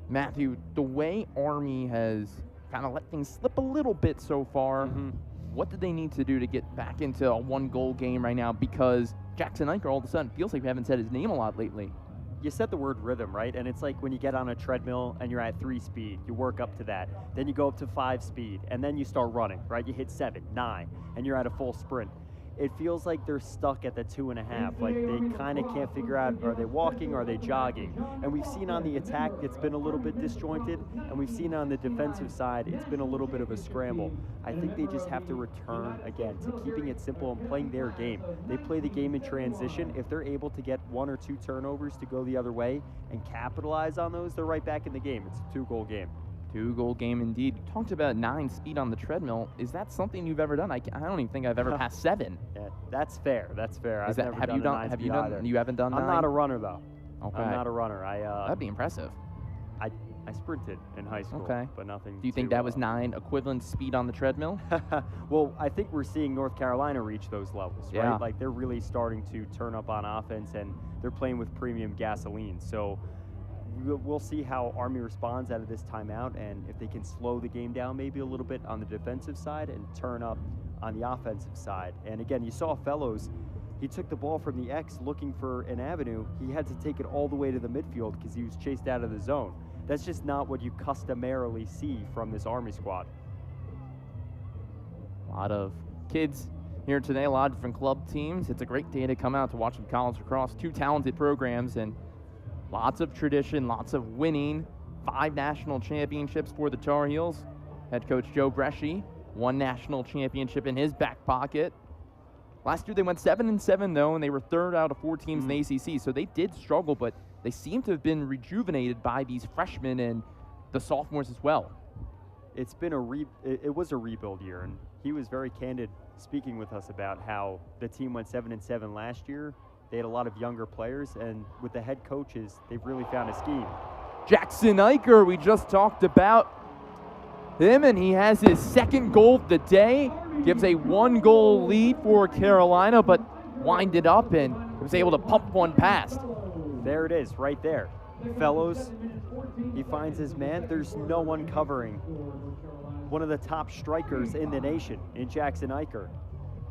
Matthew, the way Army has kind of let things slip a little bit so far, what do they need to do to get back into a 1-goal game right now? Because Jackson Eicher all of a sudden feels like we haven't said his name a lot lately. You said the word rhythm, right? And it's like when you get on a treadmill and you're at 3 speed, you work up to that. Then you go up to 5 speed, and then you start running, right? You hit 7, 9, and you're at a full sprint. It feels like they're stuck at the 2.5. Like they kind of can't figure out, are they walking, are they jogging? And we've seen on the attack, it's been a little bit disjointed, and we've seen on the defensive side, it's been a little bit of a scramble. I think they just have to return, again, to keeping it simple and playing their game. They play the game in transition. If they're able to get 1 or 2 turnovers to go the other way and capitalize on those, they're right back in the game. It's a 2-goal game. 2-goal game indeed. You talked about 9 speed on the treadmill. Is that something you've ever done? I don't even think I've ever passed 7. Yeah, that's fair. That's fair. Is that, I've never have done you done? Have you done? either. You haven't done 9? I'm not a runner though. Okay. I'm not a runner. That'd be impressive. I sprinted in high school, okay, but nothing. Do you think that was 9 equivalent speed on the treadmill? Well, I think we're seeing North Carolina reach those levels, right? Yeah. Like they're really starting to turn up on offense, and they're playing with premium gasoline. So we'll see how Army responds out of this timeout, and if they can slow the game down maybe a little bit on the defensive side and turn up on the offensive side. And again, you saw Fellows, he took the ball from the X looking for an avenue. He had to take it all the way to the midfield because he was chased out of the zone. That's just not what you customarily see from this Army squad. A lot of kids here today. A lot of different club teams. It's a great day to come out to watch some college lacrosse. 2 talented programs and lots of tradition, lots of winning. 5 national championships for the Tar Heels. Head coach Joe Bresci, 1 national championship in his back pocket. Last year they went 7-7 though, and they were 3rd out of 4 teams in the ACC. So they did struggle, but they seem to have been rejuvenated by these freshmen and the sophomores as well. It's been it was a rebuild year, and he was very candid speaking with us about how the team went 7-7 last year. They had a lot of younger players, and with the head coaches, they've really found a scheme. Jackson Eicher, we just talked about him, and he has his 2nd goal of the day. Gives a 1-goal lead for Carolina, but winded up and was able to pump one past. There it is, right there. Fellows, he finds his man. There's no one covering one of the top strikers in the nation in Jackson Eicher.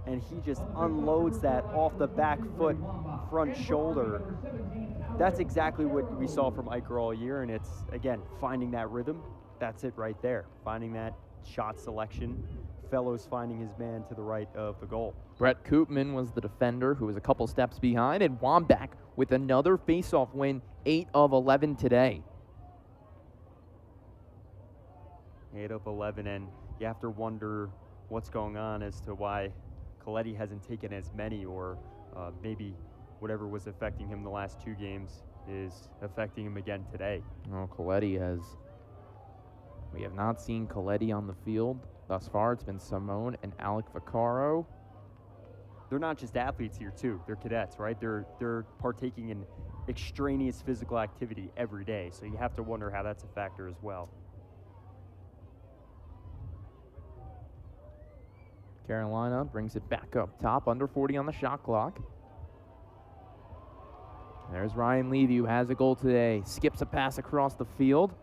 And he just unloads that off the back foot, front shoulder. That's exactly what we saw from Eicher all year, and it's, again, finding that rhythm. That's it right there, finding that shot selection. Fellows finding his man to the right of the goal. Brett Koopman was the defender who was a couple steps behind, and Wambach with another faceoff win, 8 of 11 today. 8 of 11, and you have to wonder what's going on as to why Coletti hasn't taken as many, or maybe whatever was affecting him the last 2 games is affecting him again today. Oh, Coletti has... We have not seen Coletti on the field thus far. It's been Simone and Alec Vaccaro. They're not just athletes here, too. They're cadets, right? They're partaking in extraneous physical activity every day, so you have to wonder how that's a factor as well. Carolina brings it back up top, under 40 on the shot clock. There's Ryan Levy, who has a goal today. Skips a pass across the field.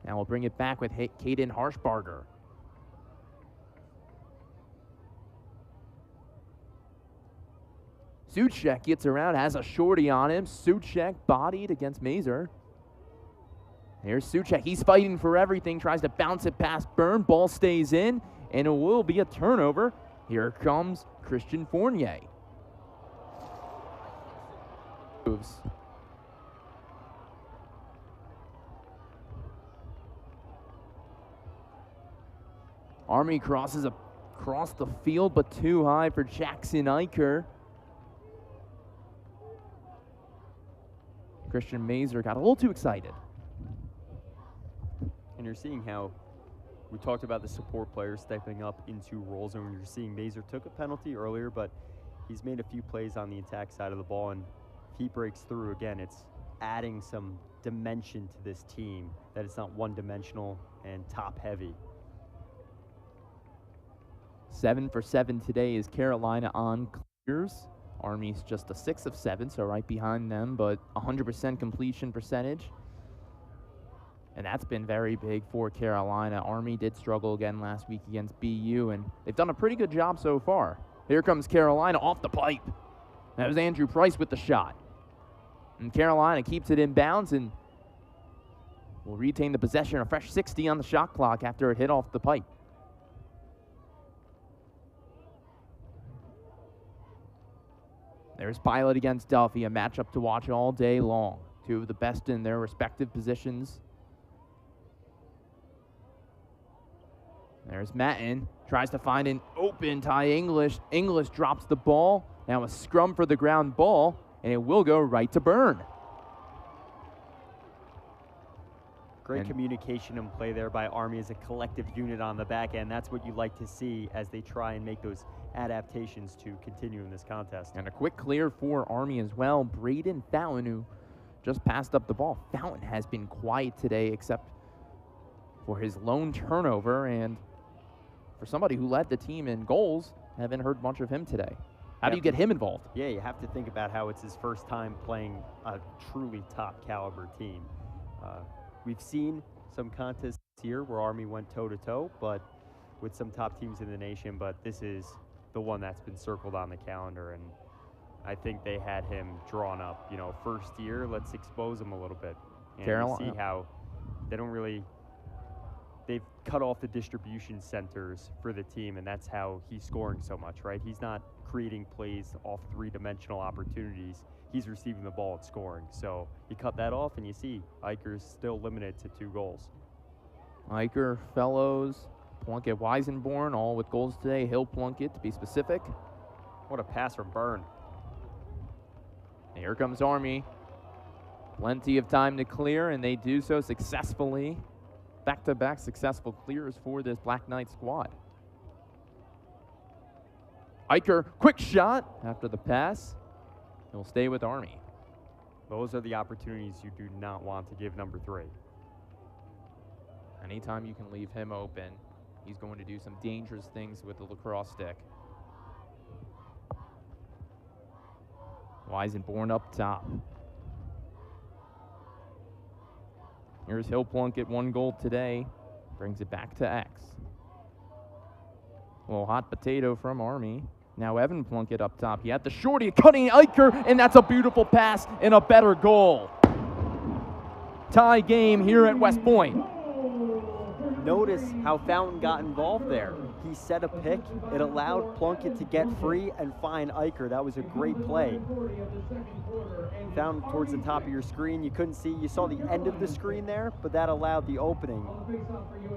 Now we'll bring it back with Caden Harshbarger. Suchek gets around, has a shorty on him. Suchek bodied against Mazer. Here's Suchek. He's fighting for everything, tries to bounce it past Byrne. Ball stays in, and it will be a turnover. Here comes Christian Fournier. Moves. Army crosses across the field, but too high for Jackson Eicher. Christian Mazer got a little too excited. And you're seeing how we talked about the support players stepping up into roles, and you're seeing Mazer took a penalty earlier, but he's made a few plays on the attack side of the ball, and if he breaks through again, it's adding some dimension to this team, that it's not one-dimensional and top-heavy. 7 for 7 today is Carolina on clears. Army's just a 6 of 7, so right behind them, but 100% completion percentage. And that's been very big for Carolina. Army did struggle again last week against BU, and they've done a pretty good job so far. Here comes Carolina off the pipe. That was Andrew Price with the shot. And Carolina keeps it in bounds and will retain the possession. A fresh 60 on the shot clock after it hit off the pipe. There's Pilot against Duffy, a matchup to watch all day long. 2 of the best in their respective positions. There's Matten, tries to find an open Ty English. English drops the ball. Now a scrum for the ground ball, and it will go right to Byrne. Great communication and play there by Army as a collective unit on the back end. That's what you like to see as they try and make those adaptations to continue in this contest. And a quick clear for Army as well. Braden Fountain, who just passed up the ball. Fountain has been quiet today except for his lone turnover, and for somebody who led the team in goals, haven't heard much of him today. How do you get him involved? Yeah, you have to think about how it's his first time playing a truly top caliber team. We've seen some contests here where Army went toe-to-toe, but with some top teams in the nation, but this is the one that's been circled on the calendar, and I think they had him drawn up. You know, first year, let's expose him a little bit. And Carolina. see how they they've cut off the distribution centers for the team, and that's how he's scoring so much, right? He's not creating plays off three-dimensional opportunities. He's receiving the ball and scoring. So you cut that off, and you see Eicher's still limited to 2 goals. Eicher, Fellows, Plunkett, Weisenborn, all with goals today. Hill, Plunkett, to be specific. What a pass from Byrne. And here comes Army. Plenty of time to clear, and they do so successfully. Back-to-back successful clears for this Black Knight squad. Eicher, quick shot after the pass. He'll stay with Army. Those are the opportunities you do not want to give number 3. Anytime you can leave him open, he's going to do some dangerous things with the lacrosse stick. Weisenborn up top. Here's Hill Plunkett, 1 goal today. Brings it back to X. A little hot potato from Army. Now Evan Plunkett up top. He had the shorty cutting Eicher, and that's a beautiful pass and a better goal. Tie game here at West Point. Notice how Fountain got involved there. He set a pick. It allowed Plunkett to get free and find Eicher. That was a great play. Fountain towards the top of your screen. You couldn't see. You saw the end of the screen there, but that allowed the opening.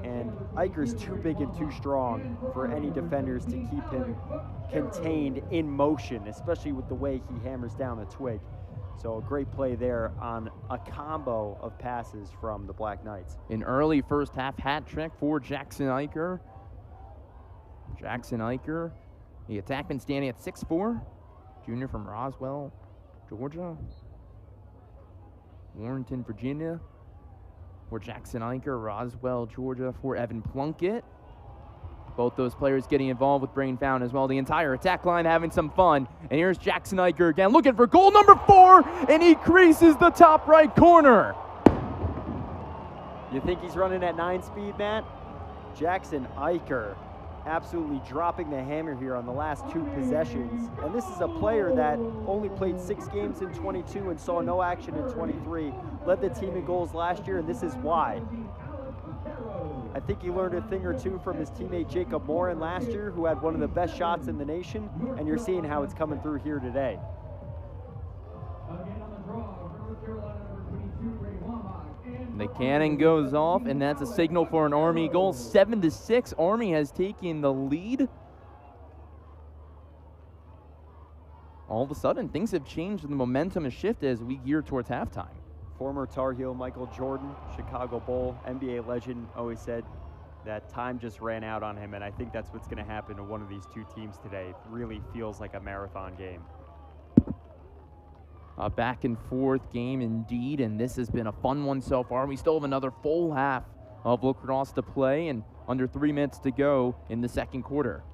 And Eicher's too big and too strong for any defenders to keep him contained in motion, especially with the way he hammers down the twig. So a great play there on a combo of passes from the Black Knights. An early first half hat trick for Jackson Eicher. Jackson Eicher, the attackman standing at 6'4", junior from Roswell, Georgia. Warrenton, Virginia. For Jackson Eicher, Roswell, Georgia for Evan Plunkett. Both those players getting involved with Brain Fountain as well. The entire attack line having some fun. And here's Jackson Eicher again, looking for goal number 4, and he creases the top right corner. You think he's running at 9 speed, Matt? Jackson Eicher absolutely dropping the hammer here on the last 2 possessions. And this is a player that only played 6 games in 22 and saw no action in 23. Led the team in goals last year, and this is why. I think he learned a thing or two from his teammate Jacob Morin last year, who had one of the best shots in the nation, and you're seeing how it's coming through here today. The cannon goes off, and that's a signal for an Army goal. 7-6, Army has taken the lead. All of a sudden, things have changed and the momentum has shifted as we gear towards halftime. Former Tar Heel Michael Jordan, Chicago Bull, NBA legend, always said that time just ran out on him, and I think that's what's going to happen to one of these 2 teams today. It really feels like a marathon game. A back and forth game indeed, and this has been a fun one so far. We still have another full half of lacrosse to play and under 3 minutes to go in the second quarter.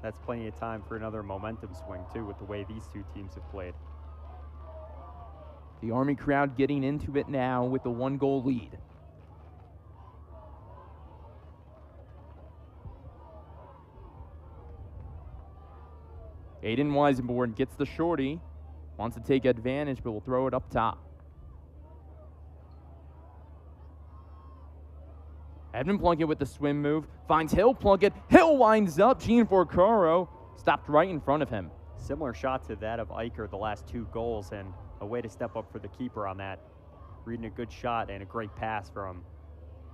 That's plenty of time for another momentum swing too, with the way these 2 teams have played. The Army crowd getting into it now with a 1-goal lead. Aiden Weisenborn gets the shorty, wants to take advantage, but will throw it up top. Evan Plunkett with the swim move, finds Hill Plunkett. Hill winds up, Gene Forcaro stopped right in front of him. Similar shot to that of Eicher, the last 2 goals, and a way to step up for the keeper on that. Reading a good shot and a great pass from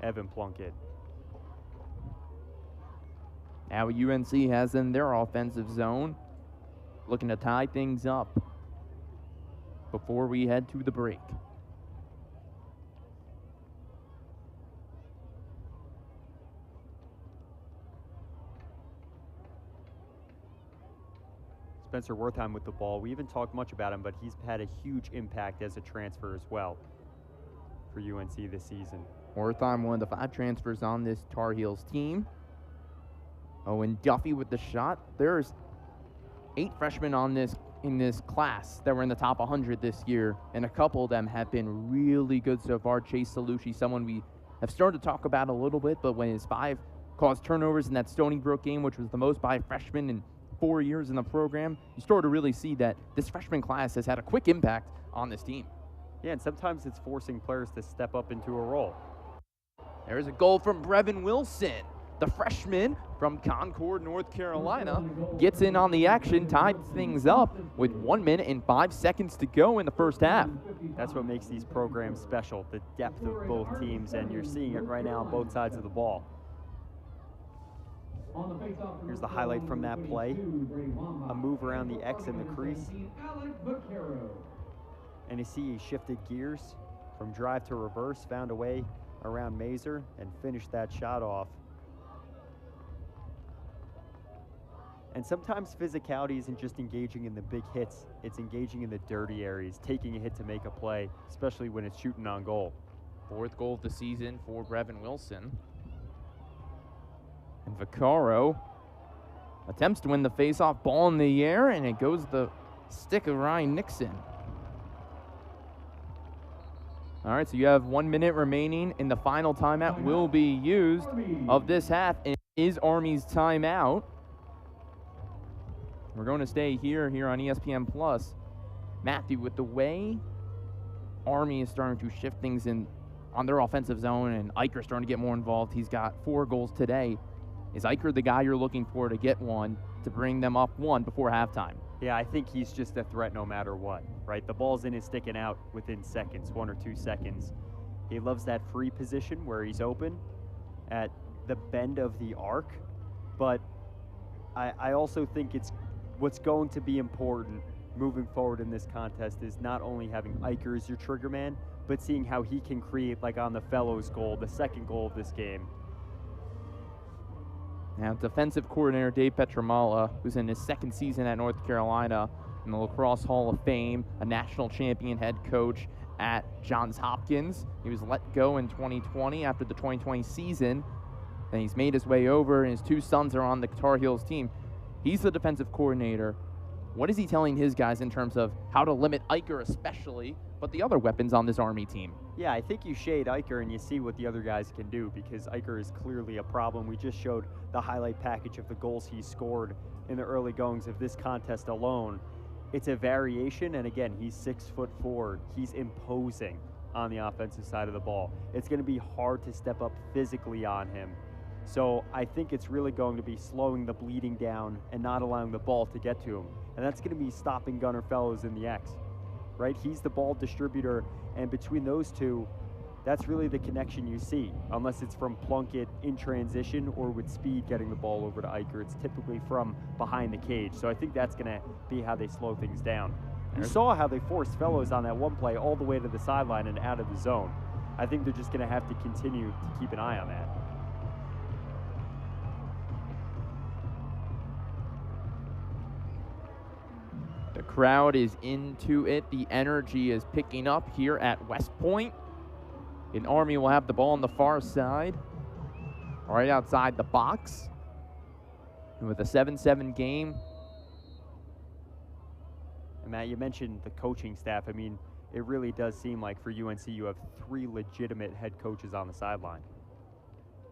Evan Plunkett. Now UNC has in their offensive zone, looking to tie things up before we head to the break. Spencer Wertheim with the ball. We haven't talked much about him, but he's had a huge impact as a transfer as well for UNC this season. Wertheim, one of the 5 transfers on this Tar Heels team. Owen Duffy with the shot. There's 8 freshmen on in this class that were in the top 100 this year, and a couple of them have been really good so far. Chase Salucci, someone we have started to talk about a little bit, but when his 5 caused turnovers in that Stony Brook game, which was the most by a freshman in 4 years in the program, you start to really see that this freshman class has had a quick impact on this team. Yeah, and sometimes it's forcing players to step up into a role. There's a goal from Brevin Wilson. The freshman from Concord, North Carolina, gets in on the action, tied things up with 1 minute and 5 seconds to go in the first half. That's what makes these programs special, the depth of both teams, and you're seeing it right now on both sides of the ball. Here's the highlight from that play. A move around the X in the crease. And you see he shifted gears from drive to reverse, found a way around Mazer, and finished that shot off. And sometimes physicality isn't just engaging in the big hits, it's engaging in the dirty areas, taking a hit to make a play, especially when it's shooting on goal. 4th goal of the season for Brevin Wilson. And Vaccaro attempts to win the faceoff, ball in the air, and it goes the stick of Ryan Nixon. All right, so you have 1 minute remaining, and the final timeout will be used of this half. It is Army's timeout. We're going to stay here on ESPN Plus. Matthew, with the way Army is starting to shift things in on their offensive zone and Eicher's starting to get more involved, he's got 4 goals today. Is Eicher the guy you're looking for to get one, to bring them up 1 before halftime? Yeah, I think he's just a threat no matter what, right? The ball's in and sticking out within seconds, 1 or 2 seconds. He loves that free position where he's open at the bend of the arc, but I also think it's what's going to be important moving forward in this contest is not only having Eicher as your trigger man, but seeing how he can create, like on the Fellows goal, the 2nd goal of this game. Now, defensive coordinator Dave Petramala, who's in his 2nd season at North Carolina, in the Lacrosse Hall of Fame, a national champion head coach at Johns Hopkins. He was let go in 2020 after the 2020 season. Then he's made his way over, and his 2 sons are on the Tar Heels team. He's the defensive coordinator. What is he telling his guys in terms of how to limit Eicher especially, but the other weapons on this Army team? Yeah, I think you shade Eicher and you see what the other guys can do, because Eicher is clearly a problem. We just showed the highlight package of the goals he scored in the early goings of this contest alone. It's a variation, and again, he's 6'4". He's imposing on the offensive side of the ball. It's going to be hard to step up physically on him. So I think it's really going to be slowing the bleeding down and not allowing the ball to get to him. And that's going to be stopping Gunnar Fellows in the X, right? He's the ball distributor, and between those two, that's really the connection you see, unless it's from Plunkett in transition or with speed getting the ball over to Eicher. It's typically from behind the cage. So I think that's going to be how they slow things down. You saw how they forced Fellows on that one play all the way to the sideline and out of the zone. I think they're just going to have to continue to keep an eye on that. The crowd is into it. The energy is picking up here at West Point. And Army will have the ball on the far side, right outside the box. And with a 7-7 game. And Matt, you mentioned the coaching staff. I mean, it really does seem like for UNC you have 3 legitimate head coaches on the sideline.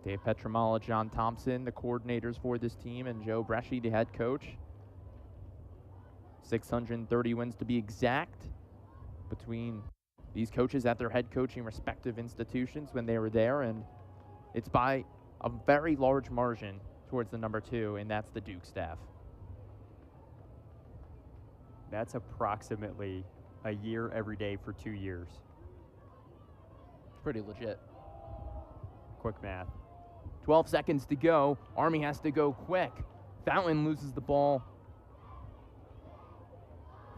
Dave Petramala, John Thompson, the coordinators for this team, and Joe Bresci, the head coach. 630 wins to be exact between these coaches at their head coaching respective institutions when they were there, and it's by a very large margin towards the number 2, and that's the Duke staff. That's approximately a year every day for 2 years. Pretty legit. Quick math. 12 seconds to go. Army has to go quick. Fountain loses the ball.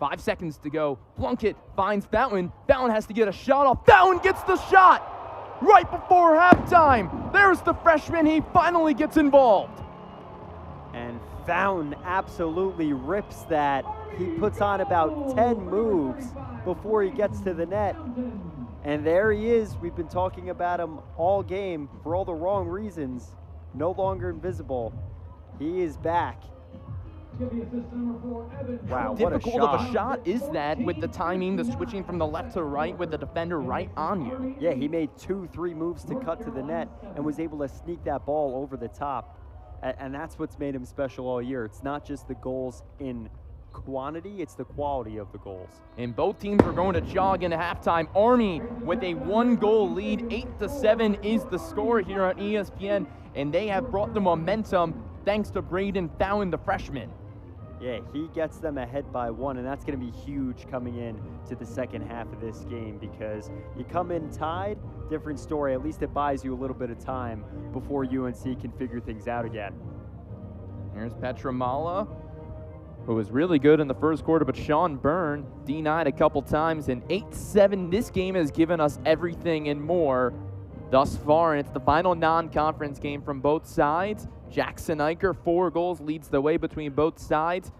5 seconds to go. Plunkett finds Fountain. Fountain has to get a shot off. Fountain gets the shot right before halftime. There's the freshman. He finally gets involved. And Fountain absolutely rips that. He puts on about 10 moves before he gets to the net. And there he is. We've been talking about him all game for all the wrong reasons. No longer invisible. He is back. Wow, what a difficult shot. of a shot is that with the timing, the switching from the left to right with the defender right on you. Yeah, he made 2-3 moves to cut to the net and was able to sneak that ball over the top. And that's what's made him special all year. It's not just the goals in quantity, it's the quality of the goals. And both teams are going to jog into halftime. Army with a 1-goal lead. 8-7 is the score here on ESPN, and they have brought the momentum thanks to Braden Fallon, the freshman. Yeah, he gets them ahead by 1, and that's going to be huge coming in to the second half of this game, because you come in tied, different story. At least it buys you a little bit of time before UNC can figure things out again. Here's Petramala, who was really good in the first quarter, but Sean Byrne denied a couple times, and 8-7. This game has given us everything and more thus far, and it's the final non-conference game from both sides. Jackson Eicher, 4 goals, leads the way between both sides.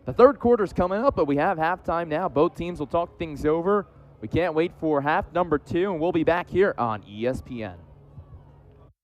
The third quarter's coming up, but we have halftime now. Both teams will talk things over. We can't wait for half number 2, and we'll be back here on ESPN.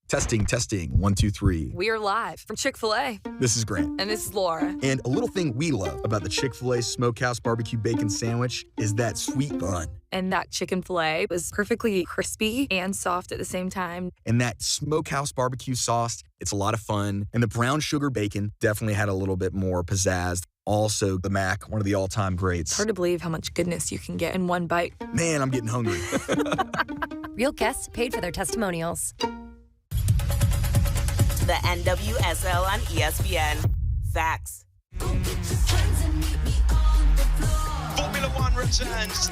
Testing, 1, 2, 3. We are live from Chick-fil-A. This is Grant. And this is Laura. And a little thing we love about the Chick-fil-A Smokehouse Barbecue Bacon Sandwich is that sweet bun. And that chicken filet was perfectly crispy and soft at the same time. And that Smokehouse Barbecue sauce, it's a lot of fun. And the brown sugar bacon definitely had a little bit more pizzazz. Also, the Mac, one of the all-time greats. It's hard to believe how much goodness you can get in one bite. Man, I'm getting hungry. Real guests paid for their testimonials. The NWSL on ESPN. Facts. Formula One returns.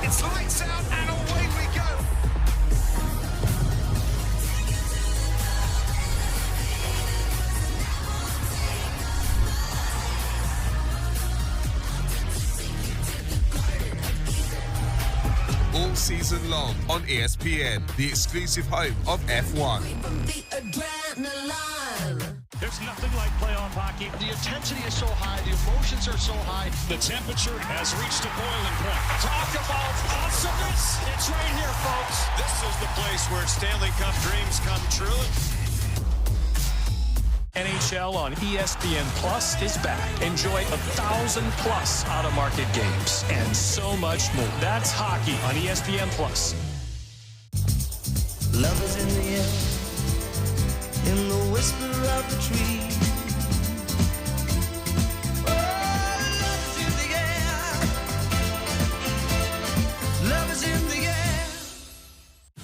It's lights out and away we go. All season long on ESPN, the exclusive home of F1. There's nothing like playoff hockey. The intensity is so high, the emotions are so high. The temperature has reached a boiling point. Talk about awesomeness. It's right here, folks. This is the place where Stanley Cup dreams come true. NHL on ESPN Plus is back. Enjoy 1,000+ out-of-market games and so much more. That's hockey on ESPN Plus. Love is in the air, in the whisper of the tree. Oh, love is in the air. Love is in the air.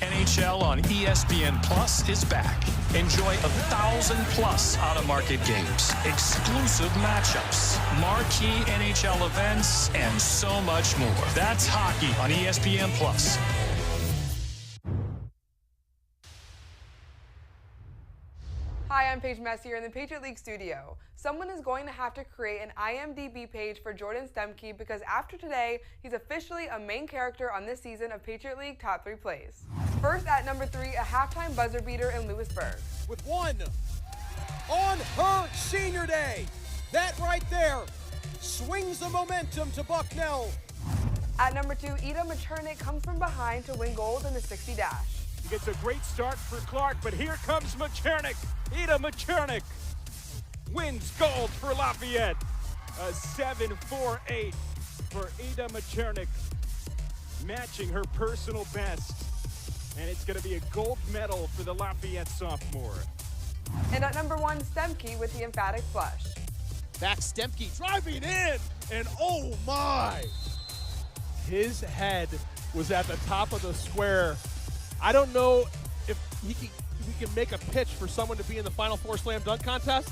NHL on ESPN Plus is back. Enjoy 1,000+ out-of-market games, exclusive matchups, marquee NHL events, and so much more. That's hockey on ESPN Plus. Hi, I'm Paige Messier in the Patriot League studio. Someone is going to have to create an IMDb page for Jordan Stemke because after today, he's officially a main character on this season of Patriot League Top 3 Plays. First at number 3, a halftime buzzer beater in Lewisburg. With one on her senior day, that right there swings the momentum to Bucknell. At number 2, Ida Machernik comes from behind to win gold in the 60 dash. He gets a great start for Clark, but here comes Machernik. Ida Machernik wins gold for Lafayette. A 7.48 for Ida Machernik, matching her personal best. And it's going to be a gold medal for the Lafayette sophomore. And at number 1, Stemke with the emphatic flush. Back Stemke driving in, and oh my! His head was at the top of the square. I don't know if we can make a pitch for someone to be in the Final Four Slam Dunk Contest,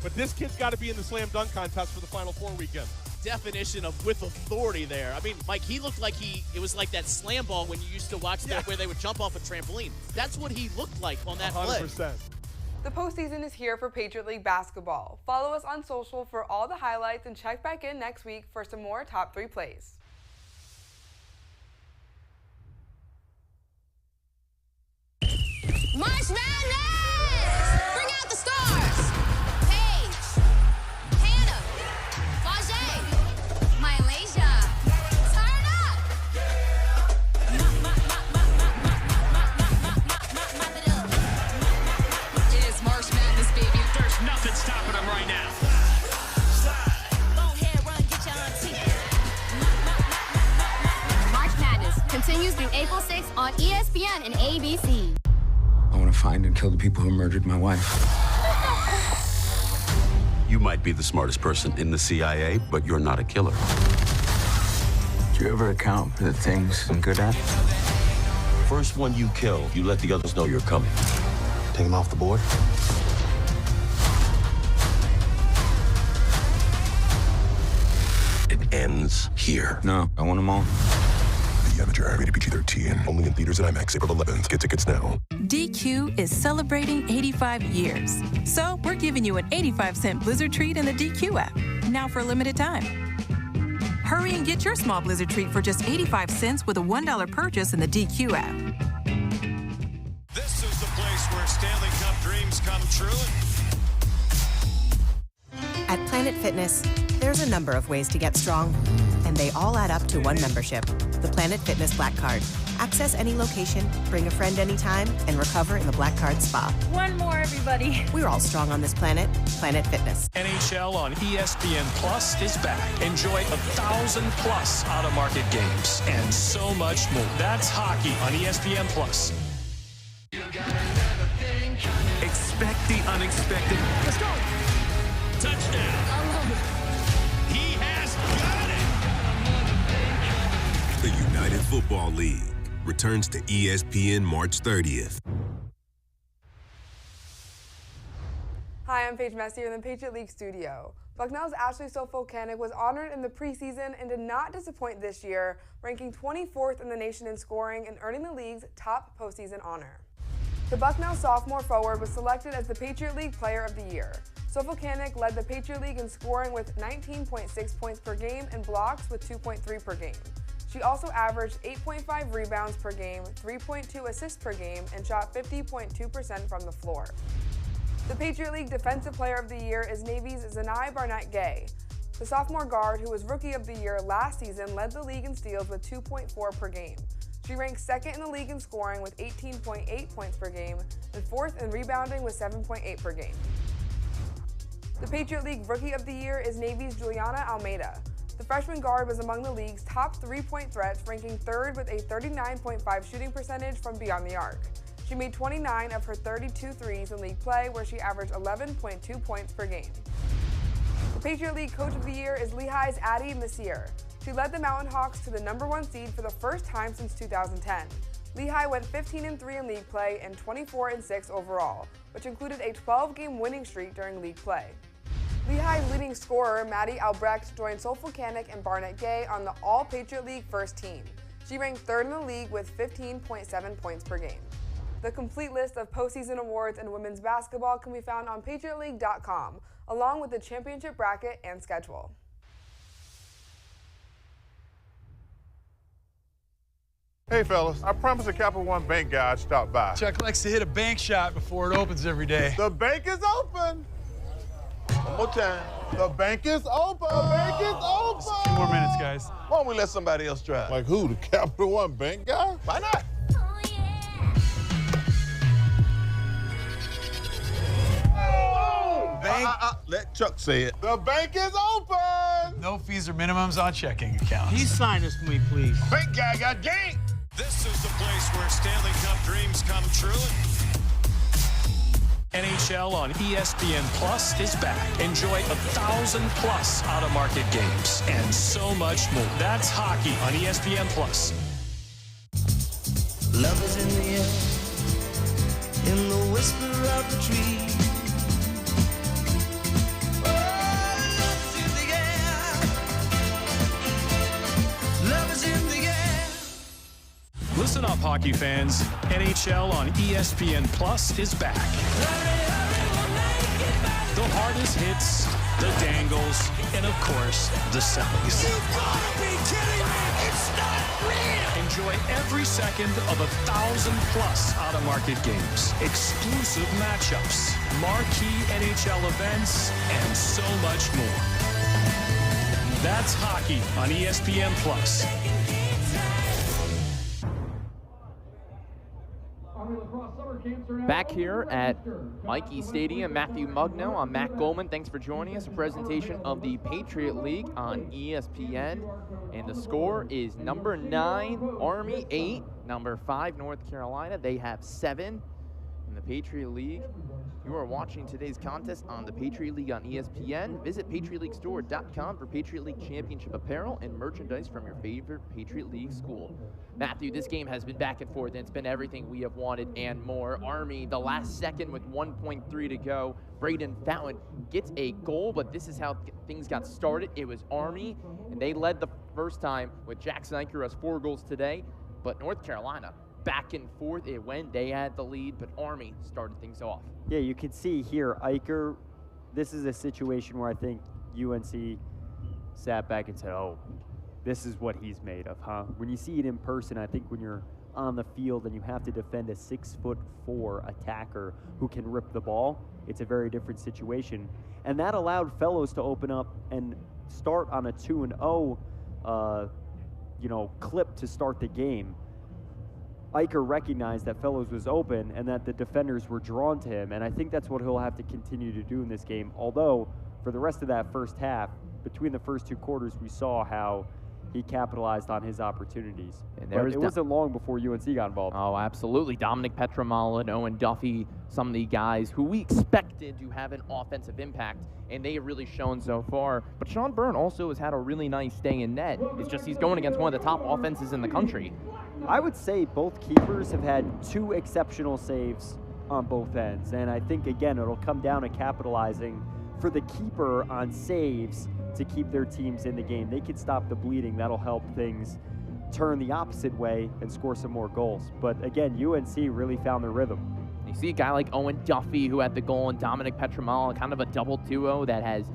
but this kid's got to be in the Slam Dunk Contest for the Final Four weekend. Definition of with authority there. I mean, Mike, he looked like it was like that slam ball when you used to watch that where they would jump off a trampoline. That's what he looked like on that 100%. play. The postseason is here for Patriot League basketball. Follow us on social for all the highlights and check back in next week for some more Top 3 Plays. March Madness! Bring out the stars! Paige, Hannah, Flage, Mylasia, turn up! It is March Madness, baby. There's nothing stopping them right now. March Madness continues through April 6th on ESPN and ABC. I want to find and kill the people who murdered my wife. You might be the smartest person in the CIA, but you're not a killer. Do you ever account for the things I'm good at? First one you kill, you let the others know you're coming. Take him off the board? It ends here. No, I want them all. The Avenger, rated PG-13. Only in theaters and IMAX April 11th. Get tickets now. DQ is celebrating 85 years. So we're giving you an 85-cent Blizzard treat in the DQ app. Now for a limited time. Hurry and get your small Blizzard treat for just 85 cents with a $1 purchase in the DQ app. This is the place where Stanley Cup dreams come true. At Planet Fitness, there's a number of ways to get strong, and they all add up to one membership, the Planet Fitness Black Card. Access any location, bring a friend anytime, and recover in the Black Card Spa. One more, everybody. We're all strong on this planet, Planet Fitness. NHL on ESPN Plus is back. Enjoy 1,000+ out-of-market games and so much more. That's hockey on ESPN Plus. Expect the unexpected. Let's go. Touchdown. I love it. He has got it. The United Football League returns to ESPN March 30th. Hi, I'm Paige Messier in the Patriot League studio. Bucknell's Ashley Sofolkanik was honored in the preseason and did not disappoint this year, ranking 24th in the nation in scoring and earning the league's top postseason honor. The Bucknell sophomore forward was selected as the Patriot League Player of the Year. Sofolkanik led the Patriot League in scoring with 19.6 points per game and blocks with 2.3 per game. She also averaged 8.5 rebounds per game, 3.2 assists per game, and shot 50.2% from the floor. The Patriot League Defensive Player of the Year is Navy's Zanai Barnett-Gay. The sophomore guard, who was Rookie of the Year last season, led the league in steals with 2.4 per game. She ranks second in the league in scoring with 18.8 points per game and fourth in rebounding with 7.8 per game. The Patriot League Rookie of the Year is Navy's Juliana Almeida. The freshman guard was among the league's top 3-point threats, ranking third with a 39.5 shooting percentage from beyond the arc. She made 29 of her 32 threes in league play, where she averaged 11.2 points per game. The Patriot League Coach of the Year is Lehigh's Addie Messier. She led the Mountain Hawks to the #1 seed for the first time since 2010. Lehigh went 15-3 in league play and 24-6 overall, which included a 12-game winning streak during league play. Lehigh's leading scorer, Maddie Albrecht, joined Sofolkanik and Barnett-Gay on the All-Patriot League first team. She ranked third in the league with 15.7 points per game. The complete list of postseason awards in women's basketball can be found on PatriotLeague.com, along with the championship bracket and schedule. Hey fellas, I promised the Capital One Bank guy I'd stop by. Chuck likes to hit a bank shot before it opens every day. The bank is open. One more time. The bank is open. The bank is open. Just a few more minutes, guys. Why don't we let somebody else try? Like who? The Capital One Bank guy? Why not? Bank. Let Chuck say it. The bank is open. No fees or minimums on checking accounts. Can you sign this for me, please? Bank guy got game. This is the place where Stanley Cup dreams come true. NHL on ESPN Plus is back. Enjoy 1,000+ out-of-market games and so much more. That's hockey on ESPN Plus. Love is in the air, in the whisper of the tree. Listen up, hockey fans. NHL on ESPN Plus is back. The hardest hits, the dangles, and of course, the sellies. You've got to be kidding me! It's not real! Enjoy every second of 1,000+ out-of-market games, exclusive matchups, marquee NHL events, and so much more. That's hockey on ESPN Plus. Back here at Mikey Stadium, Matthew Mugno. I'm Matt Goldman. Thanks for joining us. A presentation of the Patriot League on ESPN. And the score is number 9, Army 8, number 5, North Carolina. They have 7. in the Patriot League. You are watching today's contest on the Patriot League on ESPN. Visit PatriotLeagueStore.com for Patriot League Championship apparel and merchandise from your favorite Patriot League school. Matthew, this game has been back and forth, and it's been everything we have wanted and more. Army, the last second with 1.3 to go. Braden Fountain gets a goal, but this is how things got started. It was Army, and they led the first time with Jackson Eicher, who has 4 goals today. But North Carolina, back and forth it went. They had the lead, but Army started things off. Yeah, you can see here, Eicher, this is a situation where I think UNC sat back and said, oh, this is what he's made of, huh? When you see it in person, I think when you're on the field and you have to defend a 6'4" attacker who can rip the ball, it's a very different situation. And that allowed Fellows to open up and start on a 2-0 clip to start the game. Eicher recognized that Fellows was open and that the defenders were drawn to him, and I think that's what he'll have to continue to do in this game. Although, for the rest of that first half, between the first 2 quarters, we saw how he capitalized on his opportunities. And it wasn't long before UNC got involved. Oh, absolutely. Dominic Petramala and Owen Duffy, some of the guys who we expected to have an offensive impact, and they have really shown so far. But Sean Byrne also has had a really nice stay in net. It's just he's going against one of the top offenses in the country. I would say both keepers have had 2 exceptional saves on both ends. And I think, again, it'll come down to capitalizing for the keeper on saves to keep their teams in the game. They can stop the bleeding. That'll help things turn the opposite way and score some more goals. But again, UNC really found their rhythm. You see a guy like Owen Duffy who had the goal, and Dominic Petramala, kind of a double duo that has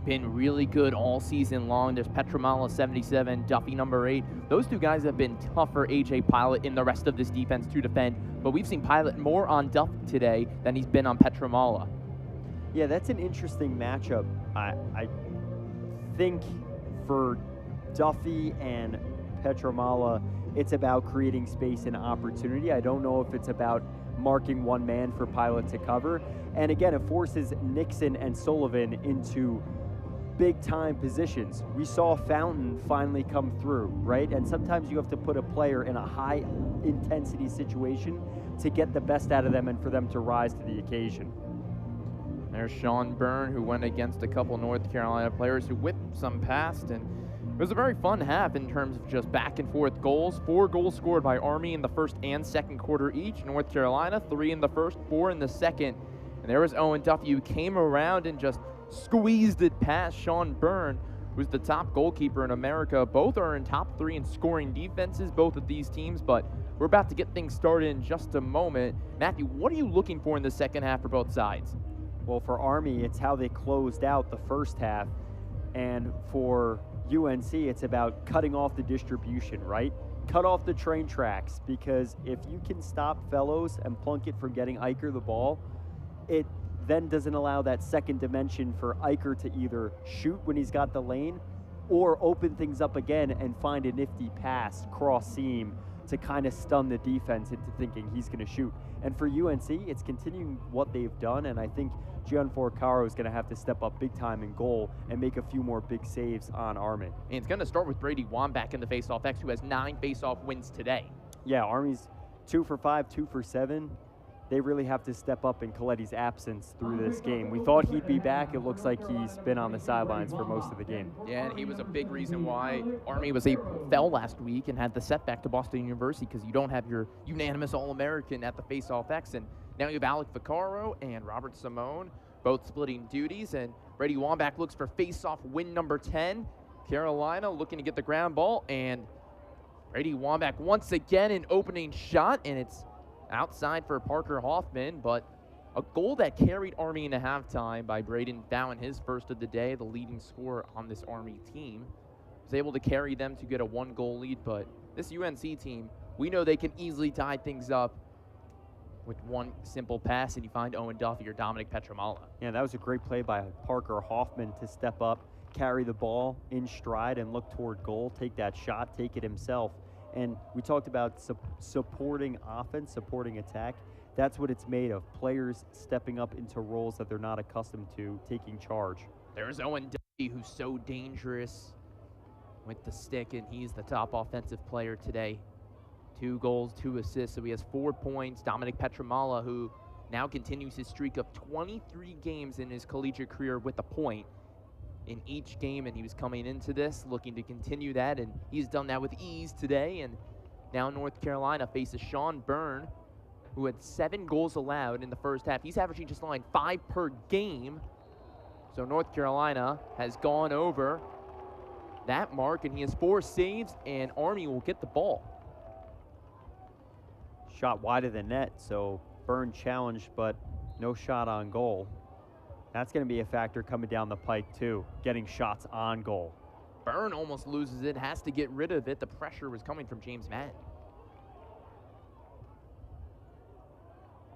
been really good all season long. There's Petramala 77, Duffy number 8. Those 2 guys have been tough for AJ Pilot in the rest of this defense to defend, but we've seen Pilot more on Duffy today than he's been on Petramala. Yeah, that's an interesting matchup. I think for Duffy and Petramala, it's about creating space and opportunity. I don't know if it's about marking one man for Pilot to cover. And again, it forces Nixon and Sullivan into big-time positions. We saw Fountain finally come through, right? And sometimes you have to put a player in a high-intensity situation to get the best out of them and for them to rise to the occasion. There's Sean Byrne, who went against a couple North Carolina players who whipped some past, and it was a very fun half in terms of just back and forth goals. 4 goals scored by Army in the first and second quarter each. North Carolina, 3 in the first, 4 in the second. And there was Owen Duffy, who came around and just squeezed it past Sean Byrne, who's the top goalkeeper in America. Both are in top 3 in scoring defenses, both of these teams, but we're about to get things started in just a moment. Matthew, what are you looking for in the second half for both sides? Well, for Army, it's how they closed out the first half. And for UNC, it's about cutting off the distribution, right? Cut off the train tracks, because if you can stop Fellows and Plunkett from getting Eicher the ball, it then doesn't allow that second dimension for Eicher to either shoot when he's got the lane or open things up again and find a nifty pass cross seam to kind of stun the defense into thinking he's going to shoot. And for UNC, it's continuing what they've done, and I think Gian Forcaro is going to have to step up big time in goal and make a few more big saves on Army. And it's going to start with Brady Wambach in the faceoff X, who has 9 faceoff wins today. Yeah, Army's 2 for 5, 2 for 7. They really have to step up in Coletti's absence through this game. We thought he'd be back. It looks like he's been on the sidelines for most of the game. Yeah, and he was a big reason why Army fell last week and had the setback to Boston University, because you don't have your unanimous All-American at the faceoff X. And now you have Alec Vaccaro and Robert Simone both splitting duties, and Brady Wambach looks for faceoff win number 10. Carolina looking to get the ground ball, and Brady Wambach once again an opening shot, and it's outside for Parker Hoffman, but a goal that carried Army into halftime by Braden Fountain, his first of the day, the leading scorer on this Army team. Was able to carry them to get a 1-goal lead, but this UNC team, we know they can easily tie things up with one simple pass, and you find Owen Duffy or Dominic Petramala. Yeah, that was a great play by Parker Hoffman to step up, carry the ball in stride, and look toward goal, take that shot, take it himself. And we talked about supporting offense, supporting attack. That's what it's made of, players stepping up into roles that they're not accustomed to, taking charge. There's Owen Duffy, who's so dangerous with the stick, and he's the top offensive player today. 2 goals, 2 assists, so he has 4 points. Dominic Petramala, who now continues his streak of 23 games in his collegiate career with a point in each game, and he was coming into this looking to continue that, and he's done that with ease today. And now North Carolina faces Sean Byrne, who had 7 goals allowed in the first half. He's averaging just allowing 5 per game. So North Carolina has gone over that mark, and he has 4 saves, and Army will get the ball. Shot wide of the net, so Byrne challenged, but no shot on goal. That's going to be a factor coming down the pike, too, getting shots on goal. Byrne almost loses it, has to get rid of it. The pressure was coming from James Madden.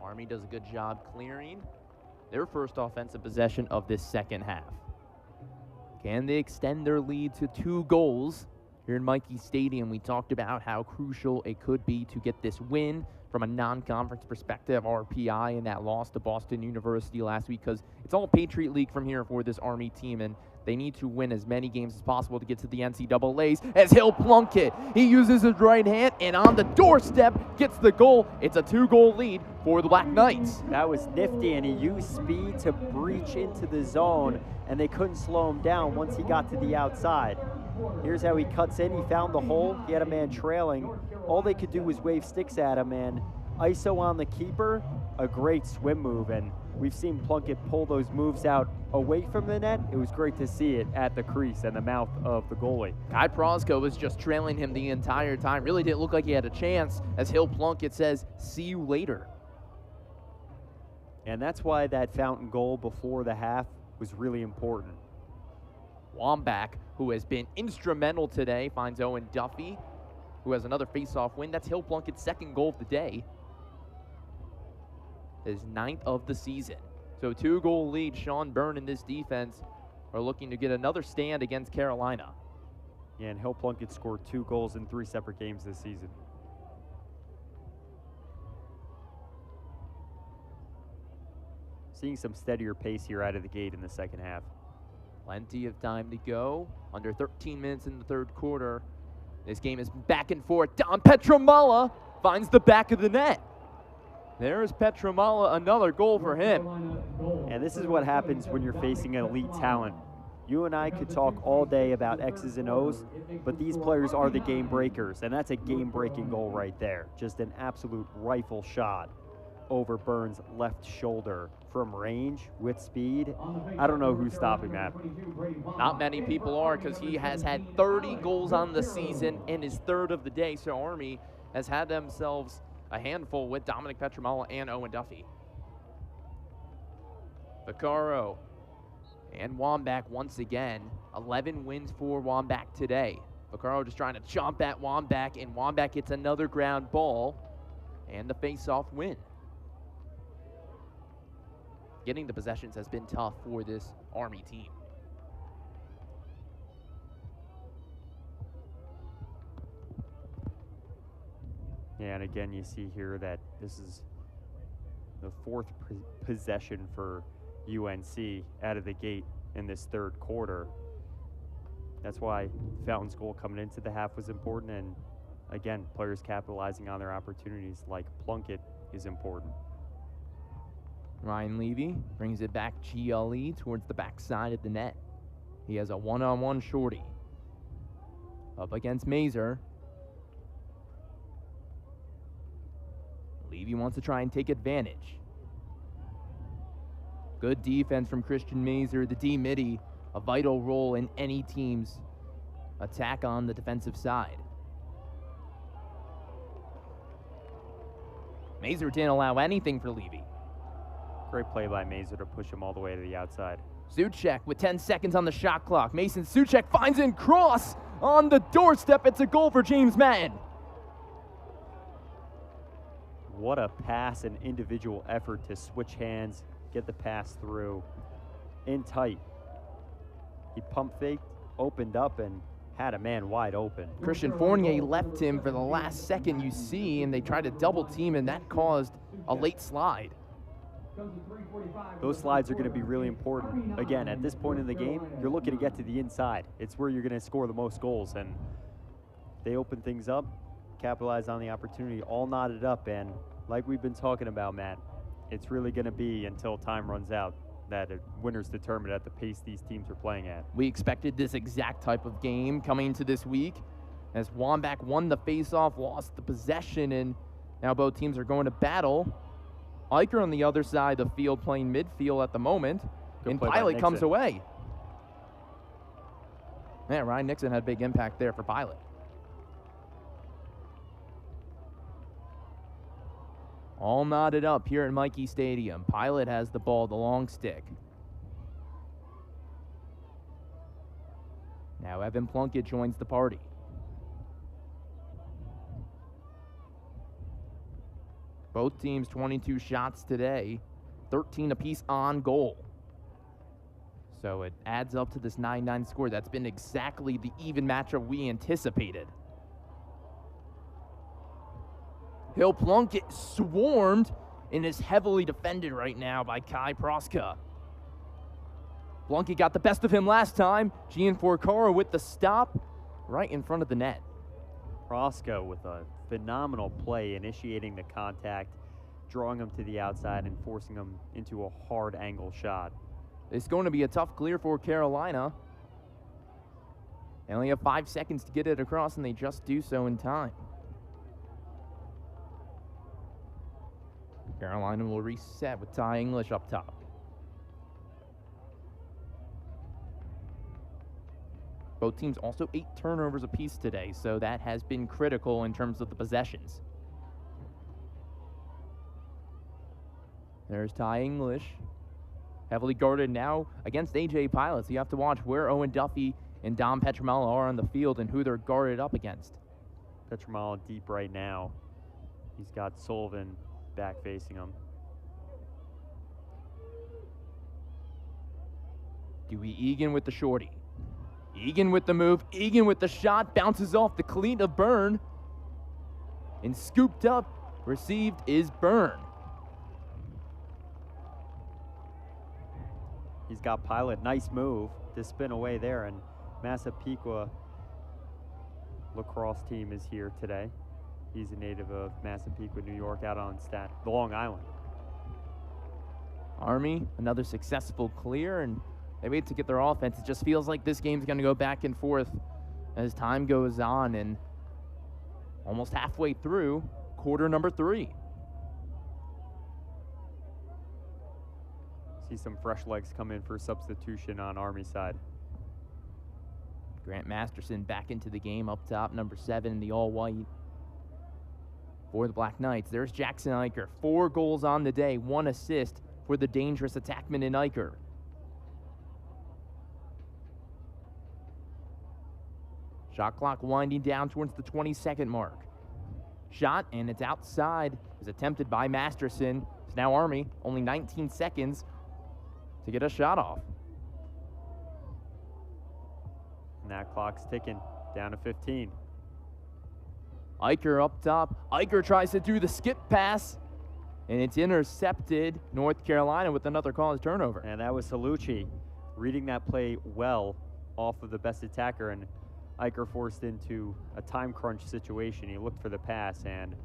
Army does a good job clearing their first offensive possession of this second half. Can they extend their lead to 2 goals here in Michie Stadium? We talked about how crucial it could be to get this win from a non-conference perspective, RPI, and that loss to Boston University last week, because it's all Patriot League from here for this Army team, and they need to win as many games as possible to get to the NCAAs. As he'll plunk it, he uses his right hand, and on the doorstep gets the goal. It's a 2-goal lead for the Black Knights. That was nifty, and he used speed to breach into the zone, and they couldn't slow him down once he got to the outside. Here's how he cuts in. He found the hole. He had a man trailing. All they could do was wave sticks at him, and ISO on the keeper, a great swim move, and we've seen Plunkett pull those moves out away from the net. It was great to see it at the crease and the mouth of the goalie. Kai Prozko was just trailing him the entire time. Really didn't look like he had a chance, as Hill Plunkett says, "See you later." And that's why that fountain goal before the half was really important. Wambach, who has been instrumental today, finds Owen Duffy, who has another face-off win. That's Hill Plunkett's 2nd goal of the day. His 9th of the season. So 2-goal lead. Sean Byrne and this defense are looking to get another stand against Carolina. Yeah, and Hill Plunkett scored 2 goals in 3 separate games this season. Seeing some steadier pace here out of the gate in the second half. Plenty of time to go. Under 13 minutes in the 3rd quarter. This game is back and forth. Don Petramala finds the back of the net. There's Petramala, another goal for him. And this is what happens when you're facing an elite talent. You and I could talk all day about X's and O's, but these players are the game breakers, and that's a game-breaking goal right there. Just an absolute rifle shot over Byrne's left shoulder from range with speed. I don't know who's stopping that. Not many people are, because he has had 30 goals on the season and his 3rd of the day. So Army has had themselves a handful with Dominic Petramala and Owen Duffy. Vaccaro and Wambach once again. 11 wins for Wambach today. Vaccaro just trying to jump at Wambach, and Wambach gets another ground ball and the face-off win. Getting the possessions has been tough for this Army team. Yeah, and again, you see here that this is the 4th possession for UNC out of the gate in this 3rd quarter. That's why Fountain's goal coming into the half was important, and again, players capitalizing on their opportunities like Plunkett is important. Ryan Levy brings it back GLE towards the backside of the net. He has a one-on-one shorty. Up against Mazer. Levy wants to try and take advantage. Good defense from Christian Mazer. The D-Midi, a vital role in any team's attack on the defensive side. Mazer didn't allow anything for Levy. Great play by Mazer to push him all the way to the outside. Suchek with 10 seconds on the shot clock. Mason Suchek finds in cross on the doorstep. It's a goal for James Madden. What a pass and individual effort to switch hands, get the pass through in tight. He pump faked, opened up, and had a man wide open. Christian Fournier left him for the last second, you see, and they tried to double team, and that caused a late slide. Those slides are going to be really important. Again, at this point in the game, you're looking to get to the inside. It's where you're going to score the most goals, and they open things up, capitalize on the opportunity, all knotted up, and like we've been talking about, Matt, it's really going to be until time runs out that a winner's determined at the pace these teams are playing at. We expected this exact type of game coming into this week as Wambach won the faceoff, lost the possession, and now both teams are going to battle. Eicher on the other side of the field playing midfield at the moment, and Pilot comes away. Yeah, Ryan Nixon had a big impact there for Pilot. All knotted up here at Michie Stadium. Pilot has the ball, the long stick. Now Evan Plunkett joins the party. Both teams 22 shots today, 13 apiece on goal. So it adds up to this 9-9 score. That's been exactly the even matchup we anticipated. Hill Plunkett swarmed and is heavily defended right now by Kai Proska. Plunkett got the best of him last time. Gian Forcara with the stop right in front of the net. Proska with a phenomenal play, initiating the contact, drawing him to the outside and forcing him into a hard angle shot. It's going to be a tough clear for Carolina. They only have 5 seconds to get it across, and they just do so in time. Carolina will reset with Ty English up top. Both teams also 8 turnovers apiece today, so that has been critical in terms of the possessions. There's Ty English, heavily guarded now against AJ Pilot, so you have to watch where Owen Duffy and Dom Petramala are on the field and who they're guarded up against. Petramala deep right now. He's got Sullivan back facing him. Dewey Egan with the shorty. Egan with the move. Egan with the shot. Bounces off the cleat of Byrne. And scooped up. Received is Byrne. He's got Pilot. Nice move to spin away there. And Massapequa lacrosse team is here today. He's a native of Massapequa, New York, out on Long Island. Army, another successful clear, and they wait to get their offense. It just feels like this game's going to go back and forth as time goes on, and almost halfway through quarter number 3. See some fresh legs come in for substitution on Army side. Grant Masterson back into the game up top, number 7 in the all-white. For the Black Knights, there's Jackson Eicher. 4 goals on the day, 1 assist for the dangerous attackman in Eicher. Shot clock winding down towards the 20-second mark. Shot, and it's outside. It was attempted by Masterson. It's now Army, only 19 seconds to get a shot off. And that clock's ticking down to 15. Eicher up top. Eicher tries to do the skip pass, and it's intercepted. North Carolina with another cause turnover. And that was Salucci reading that play well off of the best attacker, and Eicher forced into a time crunch situation. He looked for the pass, and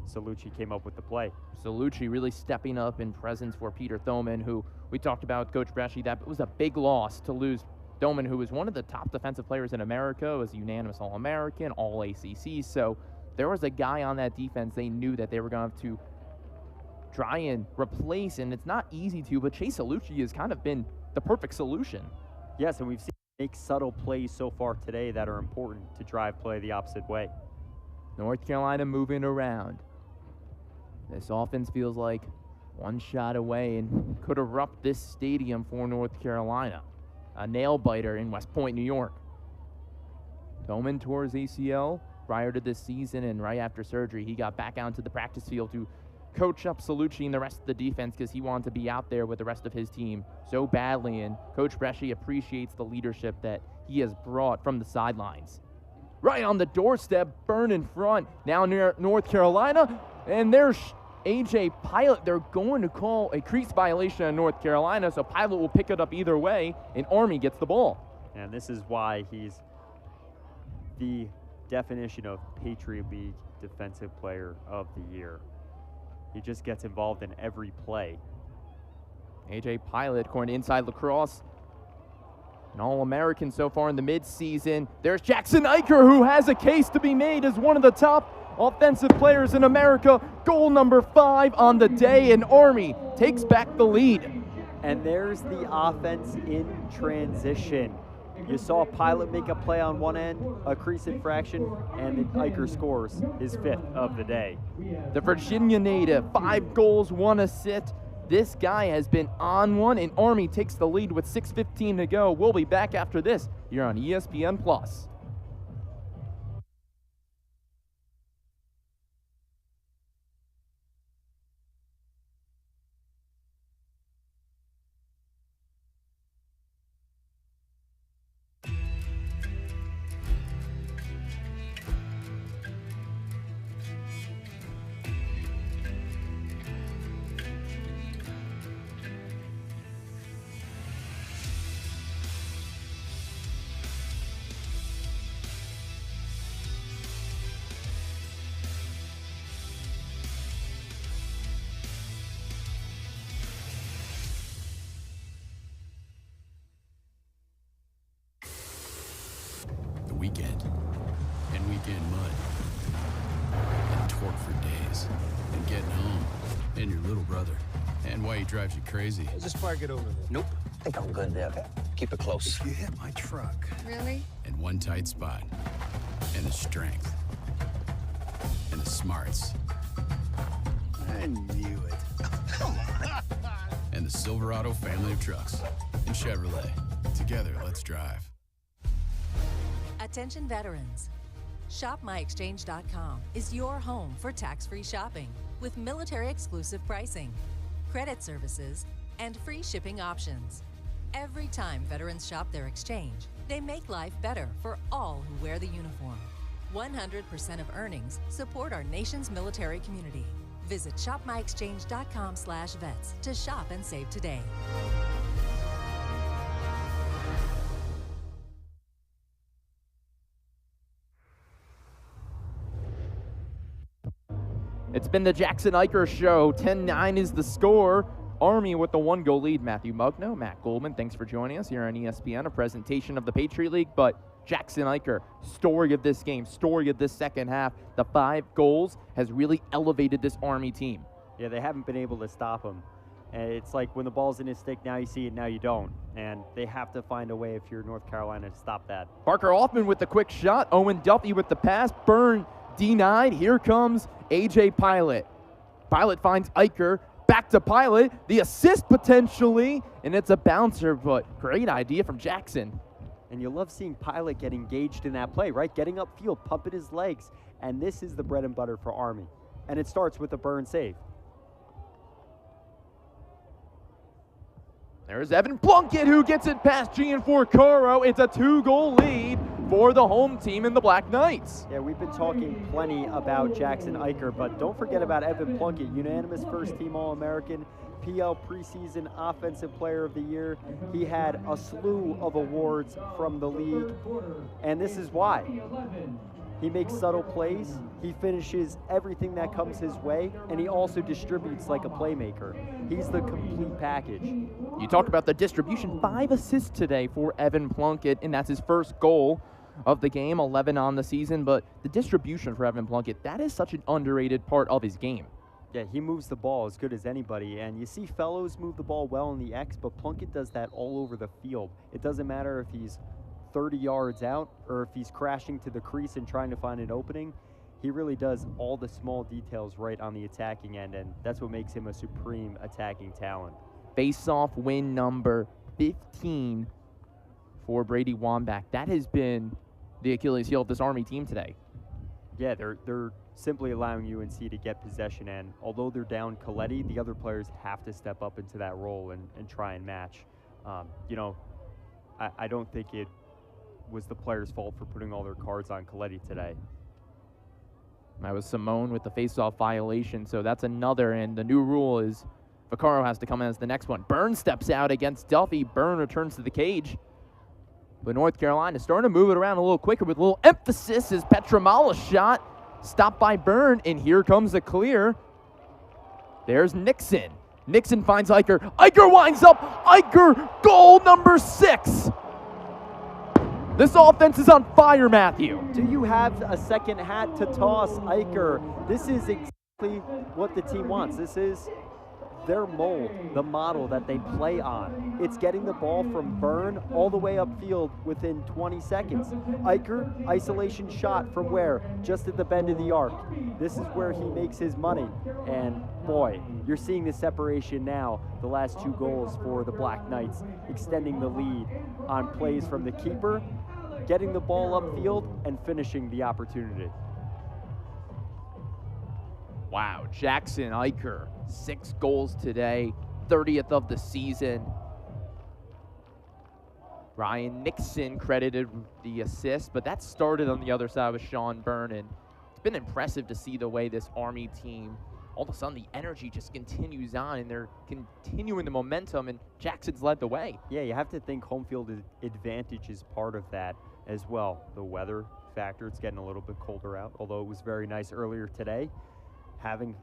Salucci came up with the play. Salucci really stepping up in presence for Peter Thoman, who we talked about, Coach Bresci. That was a big loss to lose Thoman, who was one of the top defensive players in America, was a unanimous All-American, All-ACC. So there was a guy on that defense they knew that they were going to have to try and replace, and it's not easy to, but Chase Salucci has kind of been the perfect solution. Yes, and we've seen him make subtle plays so far today that are important to drive play the opposite way. North Carolina moving around. This offense feels like one shot away and could erupt this stadium for North Carolina. A nail-biter in West Point, New York. Thoman tore his ACL prior to this season, and right after surgery, he got back out into the practice field to coach up Salucci and the rest of the defense because he wanted to be out there with the rest of his team so badly, and Coach Bresci appreciates the leadership that he has brought from the sidelines. Right on the doorstep, Byrne in front, now near North Carolina, and there's AJ Pilot. They're going to call a crease violation on North Carolina, so Pilot will pick it up either way, and Army gets the ball. And this is why he's the definition of Patriot League Defensive Player of the Year. He just gets involved in every play. A.J. Pilot, according to Inside Lacrosse, an All-American so far in the midseason. There's Jackson Eicher, who has a case to be made as one of the top offensive players in America. Goal number 5 on the day, and Army takes back the lead. And there's the offense in transition. You saw Pilot make a play on one end, a crease infraction, and Eicher scores his 5th of the day. The Virginia native, 5 goals, 1 assist. This guy has been on one, and Army takes the lead with 6:15 to go. We'll be back after this here on ESPN+. Weekend and weekend mud and torque for days and getting home and your little brother and why he drives you crazy. Just park it over there. Nope. I think I'm good there. Keep it close. You hit my truck. Really? And one tight spot and the strength and the smarts. I knew it. Come on. And the Silverado family of trucks and Chevrolet. Together, let's drive. Attention veterans. ShopMyExchange.com is your home for tax-free shopping with military-exclusive pricing, credit services, and free shipping options. Every time veterans shop their exchange, they make life better for all who wear the uniform. 100% of earnings support our nation's military community. Visit ShopMyExchange.com/vets to shop and save today. It's been the Jackson Eicher Show. 10-9 is the score. Army with the 1-goal lead. Matthew Mugno, Matt Goldman, thanks for joining us here on ESPN, a presentation of the Patriot League. But Jackson Eicher, story of this game, story of this second half. The 5 goals has really elevated this Army team. Yeah, they haven't been able to stop him. And it's like when the ball's in his stick, now you see it, now you don't. And they have to find a way if you're North Carolina to stop that. Parker Hoffman with the quick shot. Owen Duffy with the pass. Byrne denied. Here comes A.J. Pilot. Pilot finds Eicher. Back to Pilot. The assist potentially. And it's a bouncer, but great idea from Jackson. And you love seeing Pilot get engaged in that play, right? Getting upfield, pumping his legs. And this is the bread and butter for Army. And it starts with a Byrne save. There's Evan Plunkett, who gets it past Gianforcaro. It's a 2-goal lead for the home team in the Black Knights. Yeah, we've been talking plenty about Jackson Eicher, but don't forget about Evan Plunkett, unanimous first-team All-American, PL preseason Offensive Player of the Year. He had a slew of awards from the league, and this is why. He makes subtle plays, he finishes everything that comes his way, and he also distributes like a playmaker. He's the complete package. You talk about the distribution, 5 assists today for Evan Plunkett, and that's his first goal of the game, 11 on the season, but the distribution for Evan Plunkett, that is such an underrated part of his game. Yeah, he moves the ball as good as anybody, and you see Fellows move the ball well in the X, but Plunkett does that all over the field. It doesn't matter if he's 30 yards out or if he's crashing to the crease and trying to find an opening. He really does all the small details right on the attacking end, and that's what makes him a supreme attacking talent. Face-off win number 15 for Brady Wambach. That has been the Achilles heel of this Army team today. Yeah, they're simply allowing UNC to get possession, and although they're down Coletti, the other players have to step up into that role and try and match. You know, I don't think it was the players' fault for putting all their cards on Coletti today. That was Simone with the face-off violation, so that's another, and the new rule is Vaccaro has to come in as the next one. Byrne steps out against Duffy. Byrne returns to the cage. But North Carolina is starting to move it around a little quicker with a little emphasis as Petramala's shot stopped by Byrne, and here comes a clear. There's Nixon. Nixon finds Eicher. Eicher winds up. Eicher, goal number 6. This offense is on fire, Matthew. Do you have a second hat to toss, Eicher? This is exactly what the team wants. This is their mold, the model that they play on. It's getting the ball from Byrne all the way upfield within 20 seconds. Eicher, isolation shot from where? Just at the bend of the arc. This is where he makes his money. And boy, you're seeing the separation now. The last 2 goals for the Black Knights, extending the lead on plays from the keeper, getting the ball upfield, and finishing the opportunity. Wow, Jackson Eicher, 6 goals today, 30th of the season. Ryan Nixon credited the assist, but that started on the other side with Sean Byrne, and it's been impressive to see the way this Army team, all of a sudden the energy just continues on, and they're continuing the momentum, and Jackson's led the way. Yeah, you have to think home field advantage is part of that as well. The weather factor, it's getting a little bit colder out, although it was very nice earlier today. Having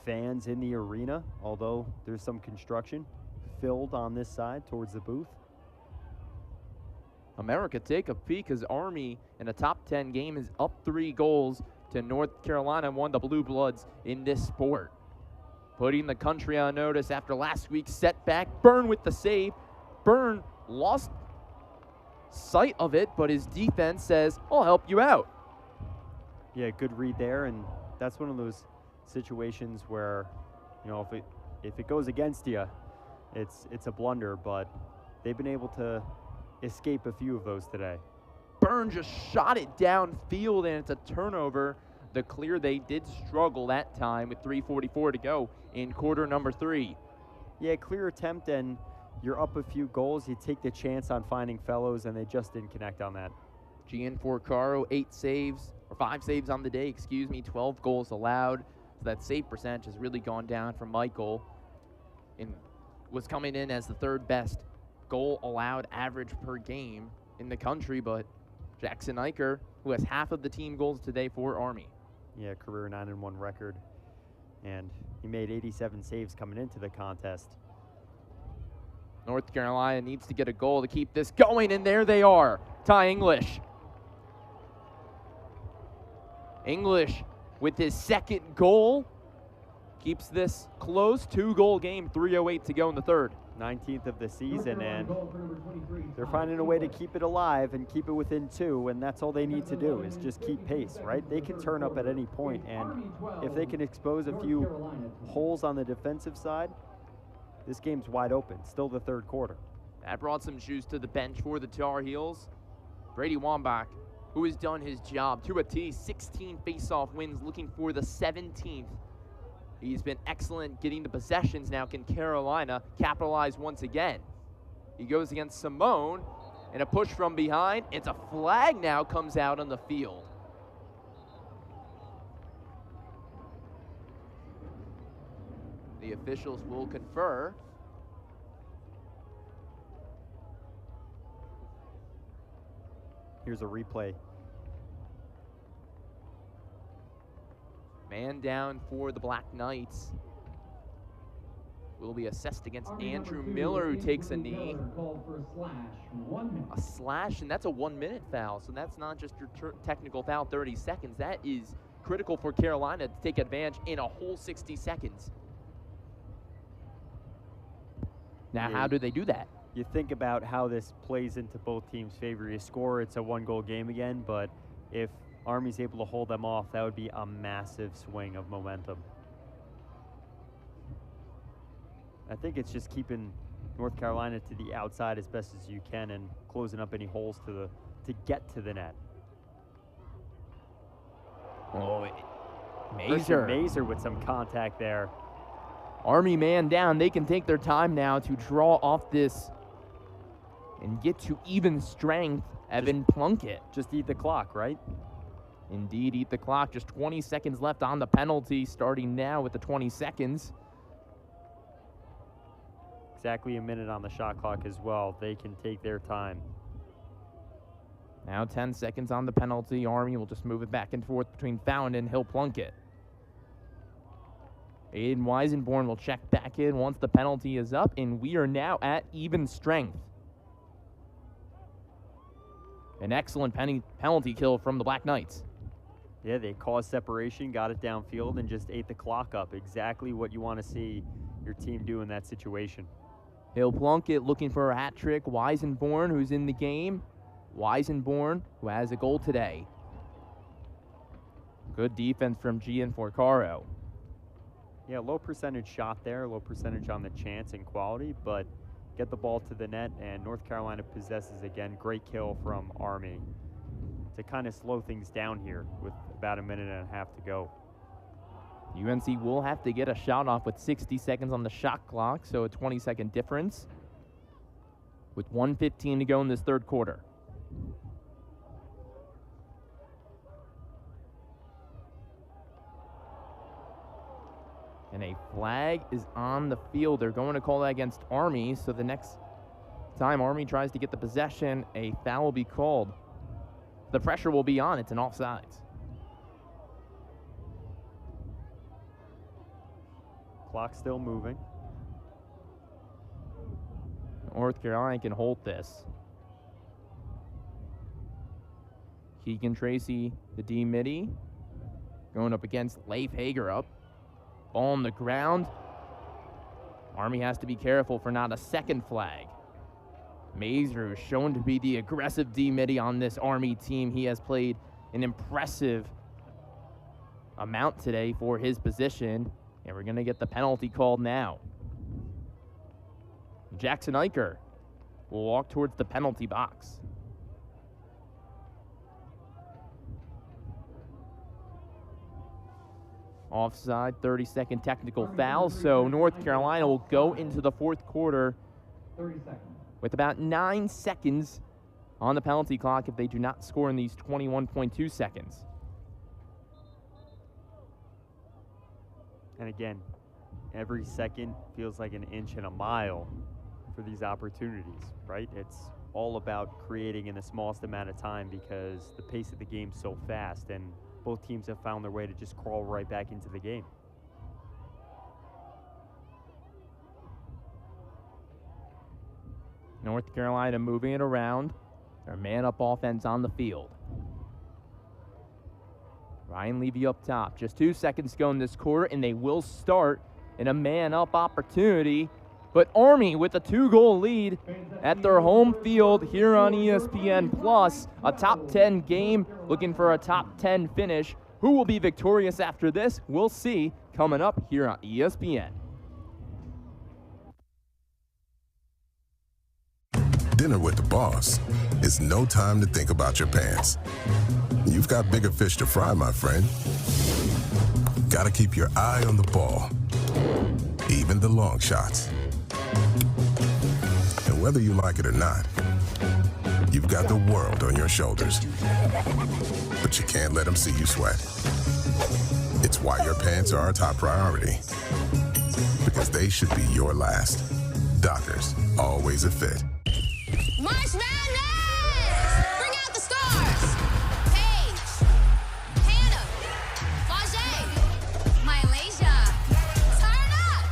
fans in the arena, although there's some construction, filled on this side towards the booth. America, take a peek as Army in a top 10 game is up 3 goals to North Carolina, one of the Blue Bloods in this sport. Putting the country on notice after last week's setback. Byrne with the save. Byrne lost sight of it, but his defense says, I'll help you out. Yeah, good read there, and that's one of those situations where, you know, if it goes against you, it's a blunder, but they've been able to escape a few of those today. Byrne just shot it downfield, and it's a turnover. The clear, they did struggle that time with 3:44 to go in quarter number 3. Yeah, clear attempt, and you're up a few goals. You take the chance on finding fellows, and they just didn't connect on that. Gianforcaro, 5 saves on the day, 12 goals allowed. So that save percentage has really gone down for Michael, and was coming in as the 3rd best goal allowed average per game in the country, but Jackson Eicher, who has half of the team goals today for Army. Yeah, career 9-1 record, and he made 87 saves coming into the contest. North Carolina needs to get a goal to keep this going, and there they are. Ty English. English with his 2nd goal keeps this close. 2-goal game, 3:08 to go in the 3rd. 19th of the season, and they're finding a way to keep it alive and keep it within 2, and that's all they need to do is just keep pace, right? They can turn up at any point, and if they can expose a few holes on the defensive side, this game's wide open. Still the 3rd quarter. That brought some juice to the bench for the Tar Heels. Brady Wambach, who has done his job to a T, 16 face-off wins, looking for the 17th. He's been excellent getting the possessions. Now can Carolina capitalize once again? He goes against Simone, and a push from behind. It's a flag now comes out on the field. The officials will confer. Here's a replay. Man down for the Black Knights. Will be assessed against Andrew Miller, who takes a knee. A slash, and that's a 1-minute foul. So that's not just your technical foul, 30 seconds. That is critical for Carolina to take advantage in a whole 60 seconds. Now, how do they do that? You think about how this plays into both teams' favor. You score, it's a 1-goal game again, but if Army's able to hold them off, that would be a massive swing of momentum. I think it's just keeping North Carolina to the outside as best as you can and closing up any holes to get to the net. Oh, Mazer with some contact there. Army man down. They can take their time now to draw off this and get to even strength. Evan Plunkett. Just eat the clock, right? Indeed, eat the clock. Just 20 seconds left on the penalty, starting now with the 20 seconds. Exactly a minute on the shot clock as well. They can take their time. Now 10 seconds on the penalty. Army will just move it back and forth between Fountain and Hill Plunkett. Aiden Weisenborn will check back in once the penalty is up, and we are now at even strength. An excellent penalty kill from the Black Knights. Yeah, they caused separation, got it downfield, and just ate the clock up. Exactly what you want to see your team do in that situation. Hill Plunkett looking for a hat trick. Weisenborn, who's in the game. Weisenborn, who has a goal today. Good defense from Gian Forcaro. Yeah, low percentage shot there, low percentage on the chance and quality, but get the ball to the net, and North Carolina possesses again. Great kill from Army to kind of slow things down here with about a minute and a half to go. UNC will have to get a shot off with 60 seconds on the shot clock, so a 20-second difference with 1:15 to go in this third quarter. And a flag is on the field. They're going to call that against Army, so the next time Army tries to get the possession, a foul will be called. The pressure will be on. It's an offsides. Clock still moving. North Carolina can hold this. Keegan Tracy, the D-midi, going up against Leif Hager up. Ball on the ground. Army has to be careful for not a second flag. Mazer is shown to be the aggressive D-midi on this Army team. He has played an impressive amount today for his position. And we're going to get the penalty called now. Jackson Eicher will walk towards the penalty box. Offside, 30-second technical foul. So North Carolina will go into the fourth quarter with about 9 seconds on the penalty clock if they do not score in these 21.2 seconds. And again, every second feels like an inch and a mile for these opportunities, right? It's all about creating in the smallest amount of time because the pace of the game's so fast, and both teams have found their way to just crawl right back into the game. North Carolina moving it around. Their man-up offense on the field. Ryan Levy up top. Just 2 seconds to go in this quarter, and they will start in a man-up opportunity. But Army with a 2-goal lead at their home field here on ESPN+. A top 10 game, looking for a top 10 finish. Who will be victorious after this? We'll see coming up here on ESPN. Dinner with the boss is no time to think about your pants. You've got bigger fish to fry, my friend. Gotta keep your eye on the ball, even the long shots. And whether you like it or not, you've got the world on your shoulders. But you can't let them see you sweat. It's why your pants are our top priority. Because they should be your last. Dockers, always a fit. March Madness! Bring out the stars! Paige, Hannah, Flage, Mylasia, turn up!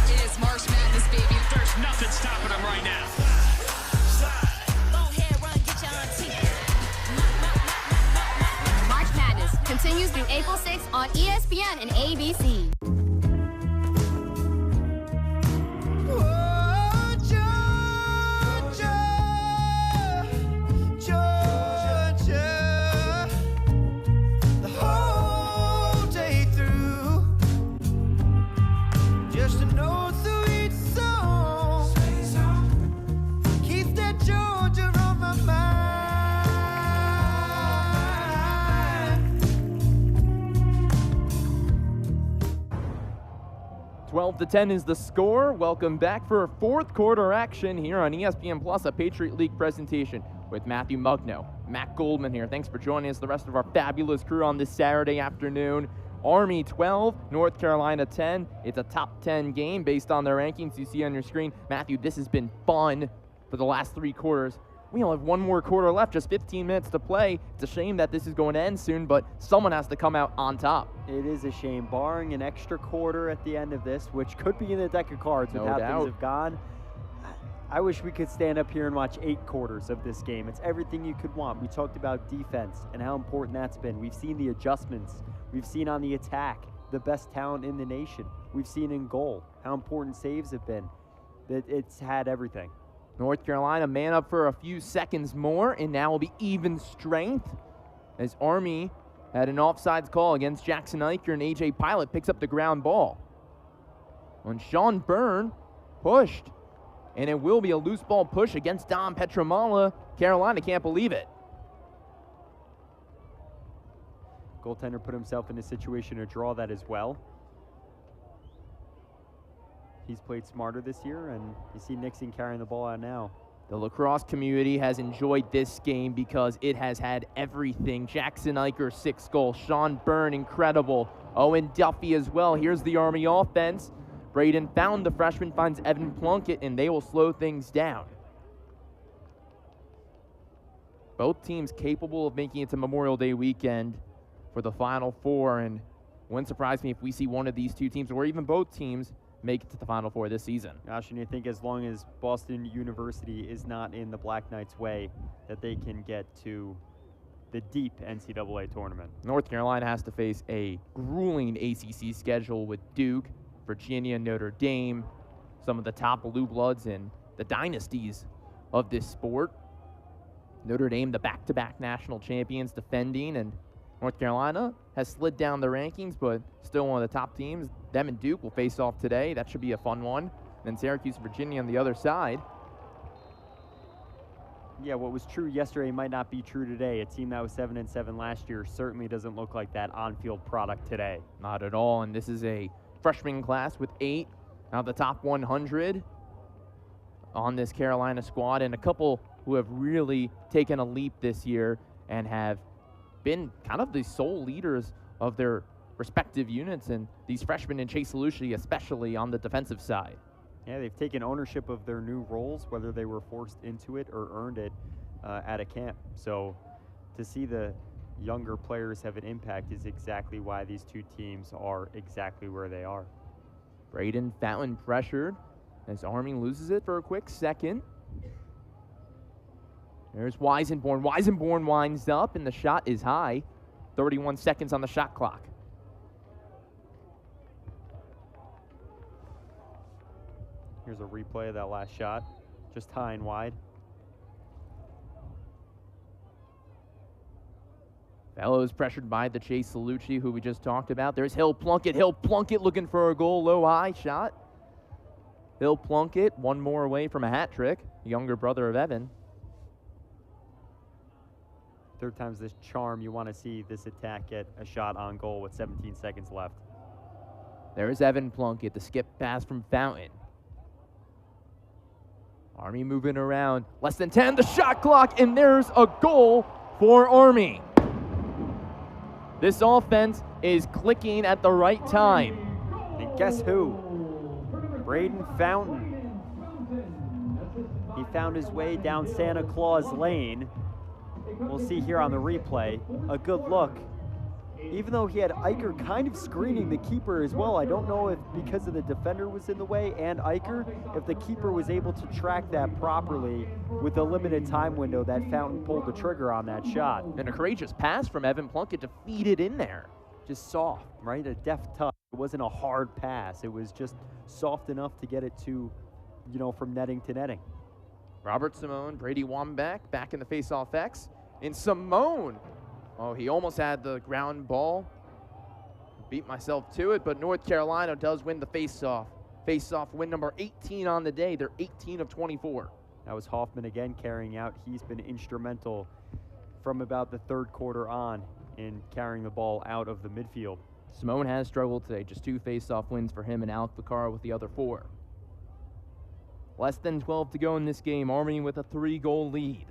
It's March Madness, baby. There's nothing stopping them right now. March Madness continues through April 6th on ESPN and ABC. Keep that Georgia on my mind. 12-10 is the score. Welcome back for fourth quarter action here on ESPN Plus, a Patriot League presentation with Matthew Mugno, Matt Goldman here. Thanks for joining us, the rest of our fabulous crew on this Saturday afternoon. Army 12, North Carolina 10. It's a top 10 game based on their rankings you see on your screen. Matthew, this has been fun for the last three quarters. We only have one more quarter left, just 15 minutes to play. It's a shame that this is going to end soon, but someone has to come out on top. It is a shame, barring an extra quarter at the end of this, which could be in the deck of cards with No how doubt. things have gone. I wish we could stand up here and watch 8 quarters of this game. It's everything you could want. We talked about defense and how important that's been. We've seen the adjustments. We've seen on the attack the best talent in the nation. We've seen in goal how important saves have been. It's had everything. North Carolina man up for a few seconds more, and now will be even strength as Army had an offsides call against Jackson Eicher, and A.J. Pilot picks up the ground ball. When Sean Byrne pushed, and it will be a loose ball push against Dom Petramala. Carolina can't believe it. Goaltender put himself in a situation to draw that as well. He's played smarter this year, and you see Nixon carrying the ball out now. The lacrosse community has enjoyed this game because it has had everything. Jackson Eicher, 6 goals. Sean Byrne, incredible. Owen Duffy as well. Here's the Army offense. Braden Fountain, the freshman, finds Evan Plunkett, and they will slow things down. Both teams capable of making it to Memorial Day weekend for the Final Four, and wouldn't surprise me if we see one of these two teams, or even both teams, make it to the Final Four this season. Gosh, and you think as long as Boston University is not in the Black Knights' way, that they can get to the deep NCAA tournament. North Carolina has to face a grueling ACC schedule with Duke, Virginia, Notre Dame, some of the top blue bloods and the dynasties of this sport. Notre Dame, the back-to-back national champions defending, and North Carolina has slid down the rankings, but still one of the top teams. Them and Duke will face off today. That should be a fun one. And then Syracuse, Virginia on the other side. Yeah, what was true yesterday might not be true today. A team that was 7-7 last year certainly doesn't look like that on-field product today. Not at all, and this is a freshman class with 8 out of the top 100 on this Carolina squad, and a couple who have really taken a leap this year and have been kind of the sole leaders of their respective units, and these freshmen in Chase Salucci especially on the defensive side. Yeah, they've taken ownership of their new roles, whether they were forced into it or earned it at a camp. So to see the younger players have an impact is exactly why these two teams are exactly where they are. Braden Fountain pressured as Army loses it for a quick second. There's Weisenborn. Weisenborn winds up, and the shot is high. 31 seconds on the shot clock. Here's a replay of that last shot, just high and wide. Fellows pressured by the Chase Salucci, who we just talked about. There's Hill Plunkett. Hill Plunkett looking for a goal, low high shot. Hill Plunkett, one more away from a hat trick. Younger brother of Evan. Third time's this charm. You want to see this attack get a shot on goal with 17 seconds left. There's Evan Plunkett, the skip pass from Fountain. Army moving around. Less than 10, the shot clock, and there's a goal for Army. This offense is clicking at the right time. And guess who? Braden Fountain. He found his way down Santa Claus Lane. We'll see here on the replay. A good look. Even though he had Eicher kind of screening the keeper as well, I don't know if because of the defender was in the way and Eicher, if the keeper was able to track that properly with a limited time window that Fountain pulled the trigger on that shot. And a courageous pass from Evan Plunkett to feed it in there. Just soft, right? A deft touch. It wasn't a hard pass. It was just soft enough to get it to, from netting to netting. Robert Simone, Brady Wambach back in the face-off X. And Simone, he almost had the ground ball. Beat myself to it, but North Carolina does win the face-off. Face-off win number 18 on the day. They're 18 of 24. That was Hoffman again carrying out. He's been instrumental from about the third quarter on in carrying the ball out of the midfield. Simone has struggled today. Just 2 face-off wins for him and Alec Vaccaro with the other 4. Less than 12 to go in this game. Army with a 3-goal lead.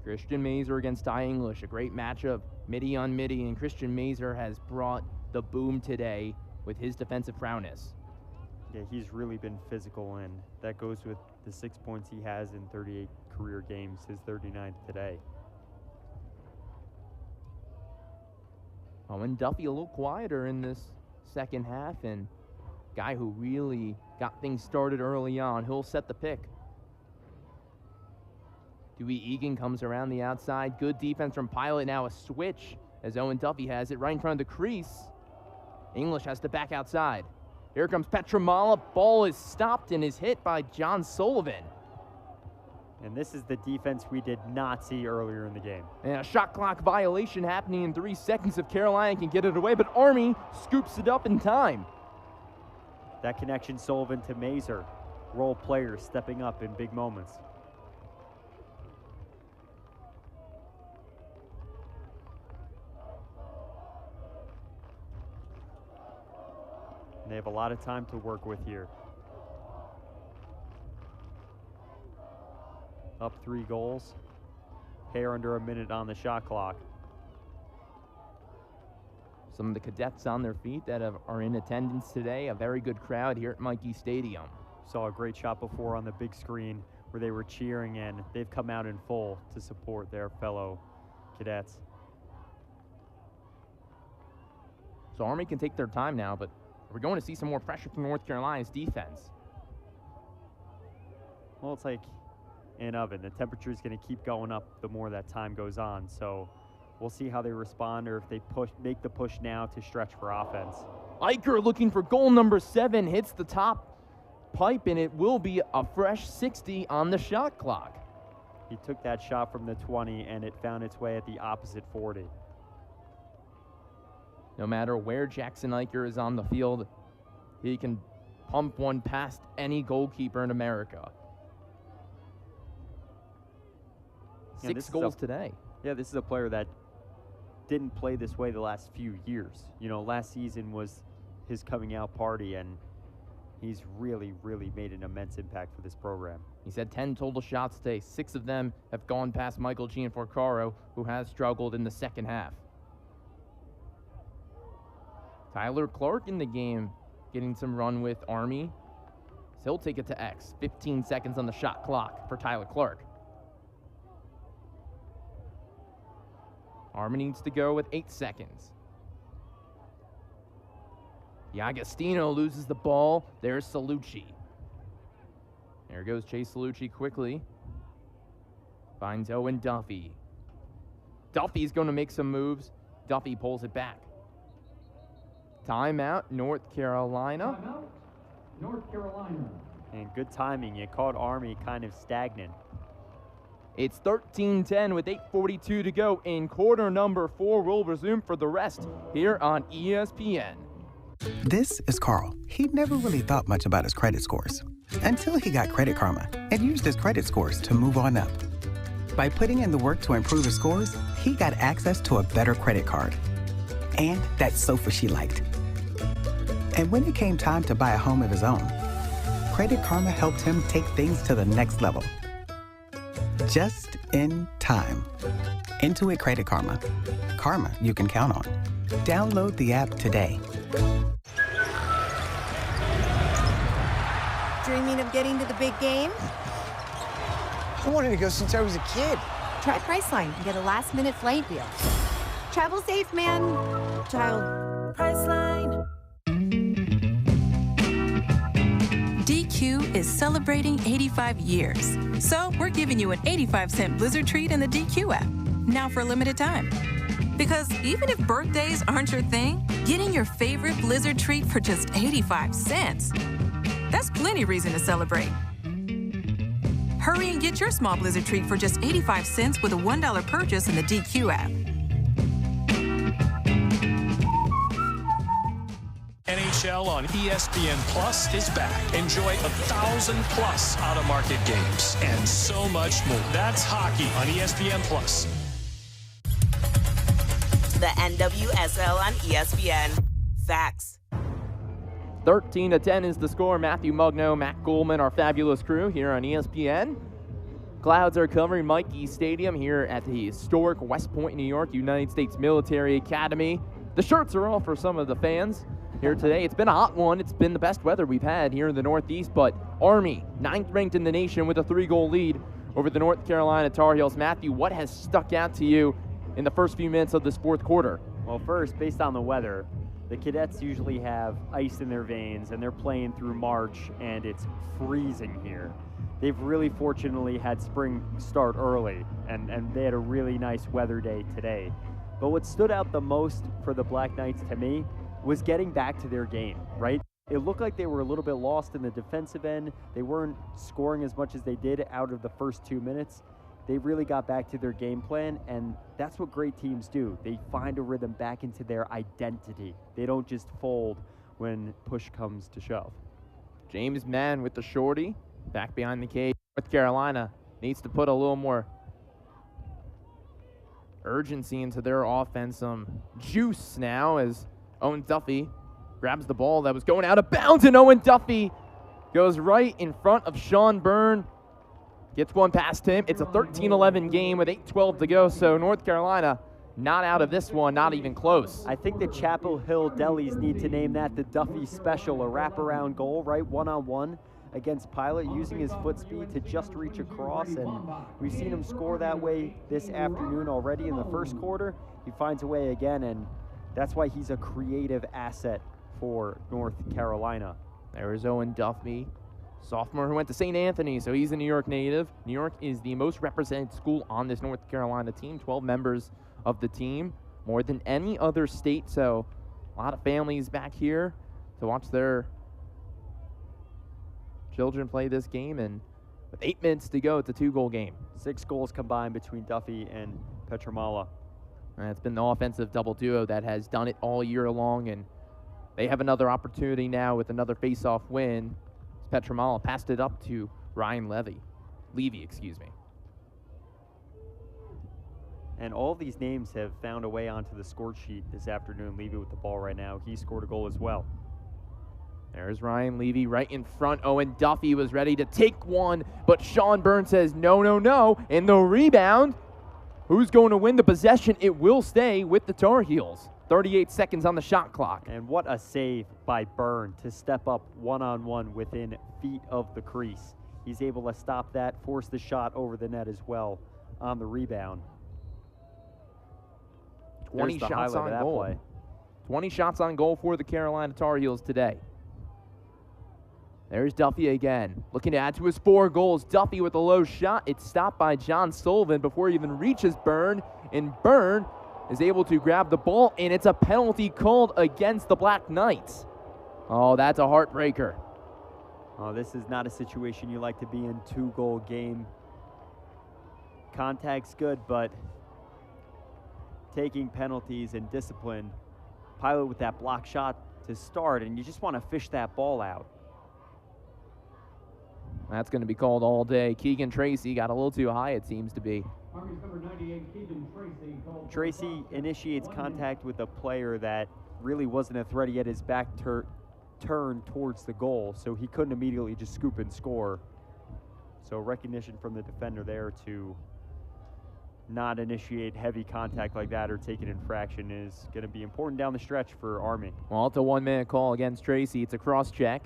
Christian Mazer against Ty English, a great matchup, midi on midi, and Christian Mazer has brought the boom today with his defensive prowess. Yeah, he's really been physical, and that goes with the 6 points he has in 38 career games, his 39th today. Owen Duffy a little quieter in this second half, and guy who really got things started early on. He'll set the pick. Dewey Egan comes around the outside. Good defense from Pilot. Now a switch as Owen Duffy has it right in front of the crease. English has to back outside. Here comes Petramala. Ball is stopped and is hit by John Sullivan. And this is the defense we did not see earlier in the game. And a shot clock violation happening in 3 seconds if Carolina can get it away, but Army scoops it up in time. That connection, Sullivan to Mazer. Role players stepping up in big moments. And they have a lot of time to work with here. Up 3 goals. Hair under a minute on the shot clock. Some of the cadets on their feet that are in attendance today. A very good crowd here at Michie Stadium. Saw a great shot before on the big screen where they were cheering, and they've come out in full to support their fellow cadets. So Army can take their time now, but we're going to see some more pressure from North Carolina's defense. Well, it's like an oven. The temperature is going to keep going up the more that time goes on. So we'll see how they respond, or if they make the push now to stretch for offense. Eicher looking for goal number 7, hits the top pipe, and it will be a fresh 60 on the shot clock. He took that shot from the 20, and it found its way at the opposite 40. No matter where Jackson Eicher is on the field, he can pump one past any goalkeeper in America. Yeah, 6 goals today. Yeah, this is a player that didn't play this way the last few years. You know, last season was his coming out party, and he's really, really made an immense impact for this program. He's had 10 total shots today. 6 of them have gone past Michael Gianforcaro, who has struggled in the second half. Tyler Clark in the game, getting some run with Army. So he'll take it to X. 15 seconds on the shot clock for Tyler Clark. Army needs to go with 8 seconds. D'Agostino loses the ball. There's Salucci. There goes Chase Salucci quickly. Finds Owen Duffy. Duffy's going to make some moves. Duffy pulls it back. Timeout, North Carolina. Timeout, North Carolina. And good timing. It caught Army kind of stagnant. It's 13-10 with 8:42 to go in quarter number 4. We'll resume for the rest here on ESPN. This is Carl. He never really thought much about his credit scores until he got Credit Karma and used his credit scores to move on up. By putting in the work to improve his scores, he got access to a better credit card and that sofa she liked. And when it came time to buy a home of his own, Credit Karma helped him take things to the next level. Just in time. Intuit Credit Karma. Karma you can count on. Download the app today. Dreaming of getting to the big game? I wanted to go since I was a kid. Try Priceline and get a last-minute flight deal. Travel safe, man. Child. Priceline. DQ is celebrating 85 years. So we're giving you an 85-cent Blizzard treat in the DQ app. Now for a limited time. Because even if birthdays aren't your thing, getting your favorite Blizzard treat for just 85 cents, that's plenty reason to celebrate. Hurry and get your small Blizzard treat for just 85 cents with a $1 purchase in the DQ app. NHL on ESPN Plus is back. Enjoy 1,000+ out-of-market games and so much more. That's hockey on ESPN Plus. The NWSL on ESPN. Facts. 13-10 is the score. Matthew Mugno, Matt Goldman, our fabulous crew here on ESPN. Clouds are covering Michie Stadium here at the historic West Point, New York, United States Military Academy. The shirts are off for some of the fans. here today. It's been a hot one. It's been the best weather we've had here in the Northeast, but Army, 9th ranked in the nation with a 3-goal lead over the North Carolina Tar Heels. Matthew, what has stuck out to you in the first few minutes of this fourth quarter? Well, first, based on the weather, the Cadets usually have ice in their veins, and they're playing through March, and it's freezing here. They've really fortunately had spring start early, and they had a really nice weather day today. But what stood out the most for the Black Knights to me was getting back to their game, right? It looked like they were a little bit lost in the defensive end. They weren't scoring as much as they did out of the first 2 minutes. They really got back to their game plan, and that's what great teams do. They find a rhythm back into their identity. They don't just fold when push comes to shove. James Mann with the shorty, back behind the cage. North Carolina needs to put a little more urgency into their offense, some juice now as Owen Duffy grabs the ball that was going out of bounds, and Owen Duffy goes right in front of Sean Byrne. Gets one past him. It's a 13-11 game with 8:12 to go, so North Carolina not out of this one, not even close. I think the Chapel Hill Delis need to name that the Duffy Special, a wraparound goal, right, one-on-one against Pilot, using his foot speed to just reach across, and we've seen him score that way this afternoon already in the first quarter. He finds a way again, and that's why he's a creative asset for North Carolina. There is Owen Duffy, sophomore who went to St. Anthony, so he's a New York native. New York is the most represented school on this North Carolina team, 12 members of the team, more than any other state, so a lot of families back here to watch their children play this game, and with 8 minutes to go, it's a 2-goal game. 6 goals combined between Duffy and Petramala. And it's been the offensive double duo that has done it all year long, and they have another opportunity now with another face-off win. Petramala passed it up to Ryan Levy. And all these names have found a way onto the score sheet this afternoon. Levy with the ball right now. He scored a goal as well. There's Ryan Levy right in front. Owen Duffy was ready to take one, but Sean Byrne says no, no, no. And the rebound, who's going to win the possession? It will stay with the Tar Heels. 38 seconds on the shot clock. And what a save by Byrne to step up one-on-one within feet of the crease. He's able to stop that, force the shot over the net as well on the rebound. 20 shots on goal. Play. 20 shots on goal for the Carolina Tar Heels today. There's Duffy again, looking to add to his 4 goals. Duffy with a low shot. It's stopped by John Sullivan before he even reaches Byrne, and Byrne is able to grab the ball, and it's a penalty called against the Black Knights. Oh, that's a heartbreaker. Oh, this is not a situation you like to be in. 2-goal game. Contact's good, but taking penalties and discipline. Pilot with that block shot to start, and you just want to fish that ball out. That's going to be called all day. Keegan Tracy got a little too high, it seems to be. Tracy initiates contact with a player that really wasn't a threat. He had his back turned towards the goal, so he couldn't immediately just scoop and score. So recognition from the defender there to not initiate heavy contact like that or take an infraction is going to be important down the stretch for Army. Well, it's a 1-minute call against Tracy. It's a cross check.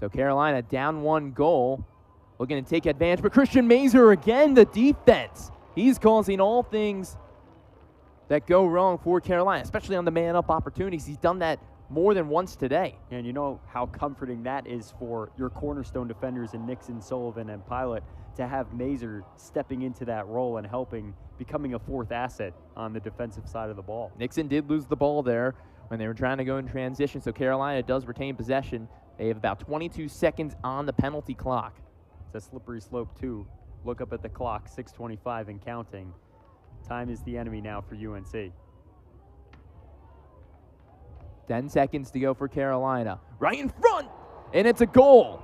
So Carolina down 1 goal, looking to take advantage. But Christian Mazer again, the defense. He's causing all things that go wrong for Carolina, especially on the man-up opportunities. He's done that more than once today. And you know how comforting that is for your cornerstone defenders in Nixon, Sullivan, and Pilot to have Mazer stepping into that role and helping, becoming a 4th asset on the defensive side of the ball. Nixon did lose the ball there when they were trying to go in transition, so Carolina does retain possession. They have about 22 seconds on the penalty clock. It's a slippery slope, too. Look up at the clock, 6:25 and counting. Time is the enemy now for UNC. 10 seconds to go for Carolina. Right in front, and it's a goal.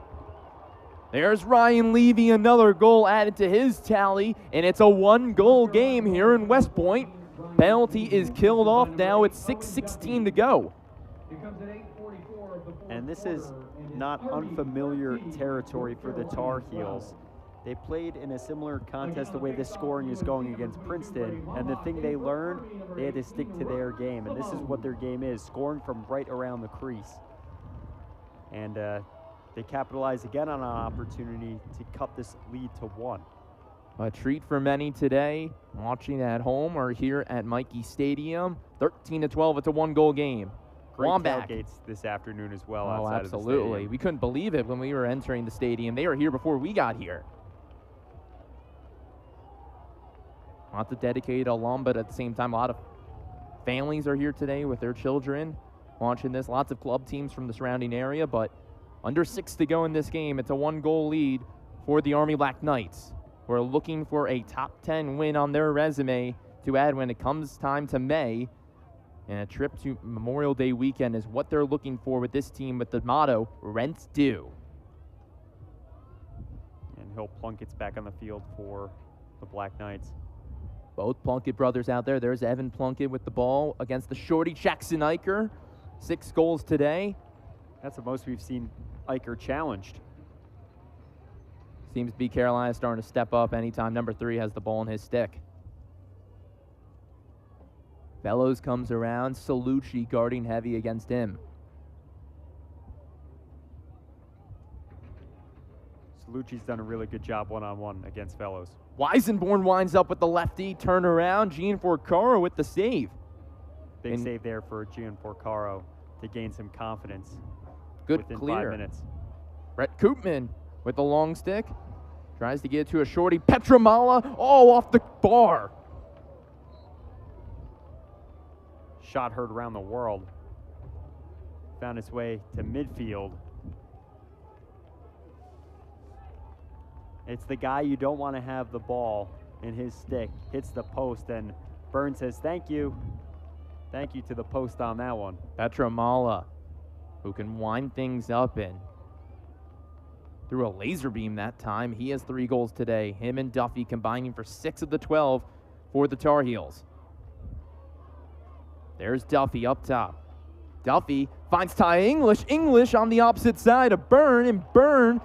There's Ryan Levy, another goal added to his tally, and it's a 1-goal game here in West Point. Penalty is killed off now. It's 6:16 to go. And this is not unfamiliar territory for the Tar Heels. They played in a similar contest the way this scoring is going against Princeton, and the thing they learned, they had to stick to their game, and this is what their game is, scoring from right around the crease. And they capitalize again on an opportunity to cut this lead to 1. A treat for many today, watching at home or here at Mikey Stadium. 13-12, it's a 1-goal game. Great Wambach tailgates this afternoon as well. Oh, outside absolutely. Of the stadium. We couldn't believe it when we were entering the stadium. They were here before we got here. Lots of dedicated alum, but at the same time, a lot of families are here today with their children watching this. Lots of club teams from the surrounding area, but under 6 to go in this game. It's a 1-goal lead for the Army Black Knights. We're looking for a top 10 win on their resume to add when it comes time to May. And a trip to Memorial Day weekend is what they're looking for with this team with the motto, rent's due. And Hill Plunkett's back on the field for the Black Knights. Both Plunkett brothers out there. There's Evan Plunkett with the ball against the shorty Jackson Eicher. 6 goals today. That's the most we've seen Eicher challenged. Seems to be Carolina starting to step up anytime number 3 has the ball in his stick. Bellows comes around. Salucci guarding heavy against him. Salucci's done a really good job one-on-one against Fellows. Weisenborn winds up with the lefty. Turn around. Gianforcaro with the save. Big save there for Gianforcaro to gain some confidence. Good within clear. 5 minutes. Brett Koopman with the long stick. Tries to get to a shorty. Petramala, off the bar. Shot heard around the world. Found its way to midfield. It's the guy you don't want to have the ball in his stick. Hits the post, and Burns says, thank you. Thank you to the post on that one. Petramala, who can wind things up and threw a laser beam that time. He has 3 goals today. Him and Duffy combining for 6 of the 12 for the Tar Heels. There's Duffy up top. Duffy finds Ty English. English on the opposite side of Byrne, and Byrne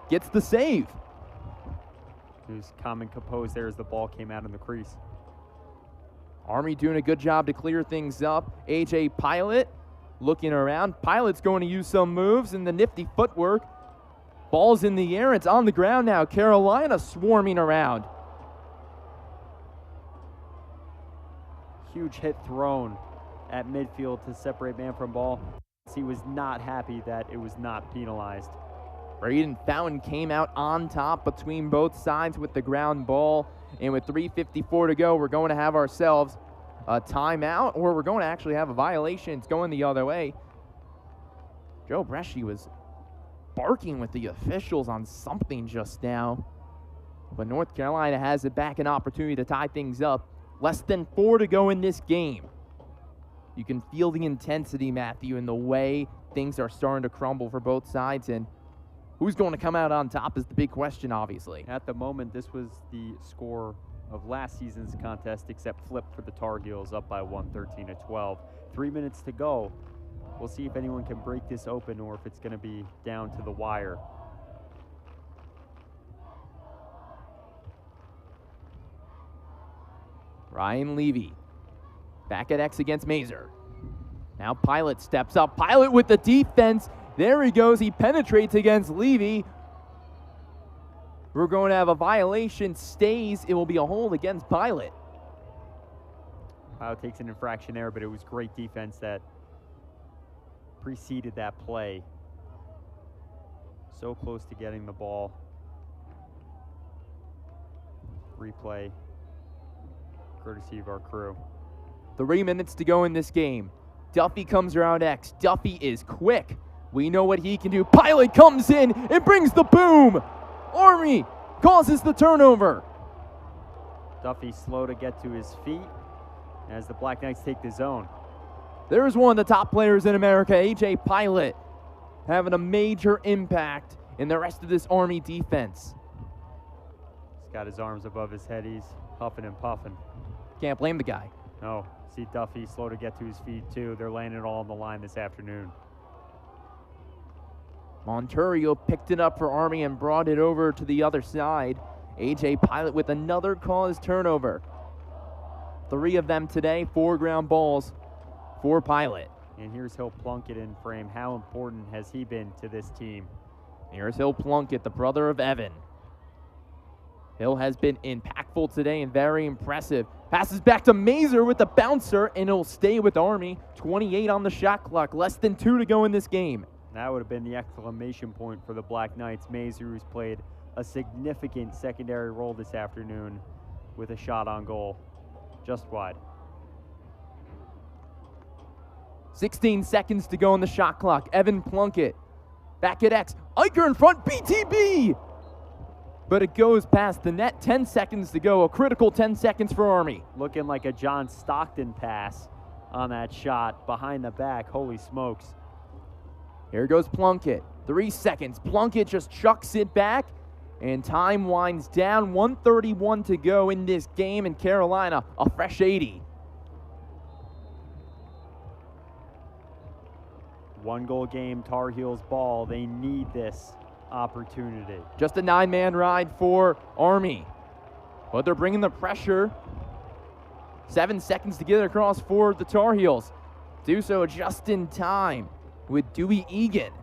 gets the save. Who's calm and composed there as the ball came out in the crease. Army doing a good job to clear things up. AJ Pilot looking around. Pilot's going to use some moves and the nifty footwork. Ball's in the air. It's on the ground now. Carolina swarming around. Huge hit thrown at midfield to separate man from ball. He was not happy that it was not penalized. Braden Fountain came out on top between both sides with the ground ball. And with 3:54 to go, we're going to have ourselves a timeout, or we're going to actually have a violation. It's going the other way. Joe Bresci was barking with the officials on something just now. But North Carolina has it back, an opportunity to tie things up. Less than 4 to go in this game. You can feel the intensity, Matthew, and the way things are starting to crumble for both sides. And who's going to come out on top is the big question, obviously. At the moment, this was the score of last season's contest, except flipped for the Tar Heels, up by 1, 13-12. 3 minutes to go. We'll see if anyone can break this open or if it's going to be down to the wire. Ryan Levy back at X against Mazer. Now Pilot steps up. Pilot with the defense. There he goes. He penetrates against Levy. We're going to have a violation. Stays. It will be a hold against Pilot. Pilot takes an infraction there, but it was great defense that preceded that play. So close to getting the ball. Replay, courtesy of our crew. 3 minutes to go in this game. Duffy comes around X. Duffy is quick. We know what he can do. Pilot comes in and brings the boom. Army causes the turnover. Duffy slow to get to his feet as the Black Knights take the zone. There's one of the top players in America, AJ Pilot, having a major impact in the rest of this Army defense. He's got his arms above his head. He's huffing and puffing. Can't blame the guy. No, see Duffy slow to get to his feet too. They're laying it all on the line this afternoon. Monturio picked it up for Army and brought it over to the other side. A.J. Pilot with another caused turnover. 3 of them today, 4 ground balls for Pilot. And here's Hill Plunkett in frame. How important has he been to this team? Here's Hill Plunkett, the brother of Evan. Hill has been impactful today and very impressive. Passes back to Mazer with the bouncer, and it'll stay with Army. 28 on the shot clock, less than 2 to go in this game. That would have been the exclamation point for the Black Knights. Mazer, who's played a significant secondary role this afternoon with a shot on goal, just wide. 16 seconds to go on the shot clock. Evan Plunkett back at X. Eicher in front, BTB! But it goes past the net. 10 seconds to go, a critical 10 seconds for Army. Looking like a John Stockton pass on that shot behind the back. Holy smokes. Here goes Plunkett. 3 seconds. Plunkett just chucks it back, and time winds down. 1:31 to go in this game, and Carolina a fresh 80. 1-goal game, Tar Heels ball. They need this opportunity. Just a 9-man ride for Army, but they're bringing the pressure. 7 seconds to get it across for the Tar Heels. Do so just in time with Dewey Egan.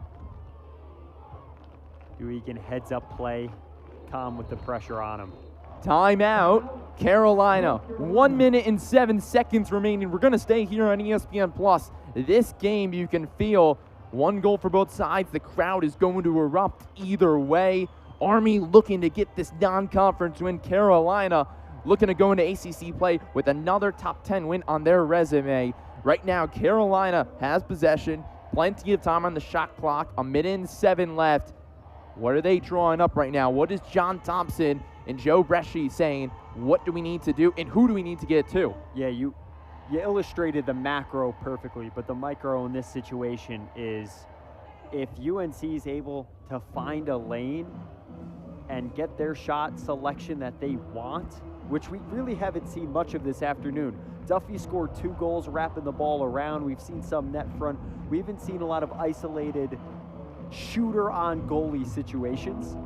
Dewey Egan heads up play, calm with the pressure on him. Timeout, Carolina. 1 minute and 7 seconds remaining. We're going to stay here on ESPN Plus. This game, you can feel 1 goal for both sides. The crowd is going to erupt either way. Army looking to get this non-conference win. Carolina looking to go into ACC play with another top 10 win on their resume. Right now, Carolina has possession. Plenty of time on the shot clock. 1 minute and 7 left. What are they drawing up right now? What is John Thompson and Joe Bresci saying? What do we need to do, and who do we need to get to? Yeah, you illustrated the macro perfectly, but the micro in this situation is if UNC is able to find a lane and get their shot selection that they want, which we really haven't seen much of this afternoon. Duffy scored 2 goals wrapping the ball around. We've seen some net front. We haven't seen a lot of isolated shooter on goalie situations.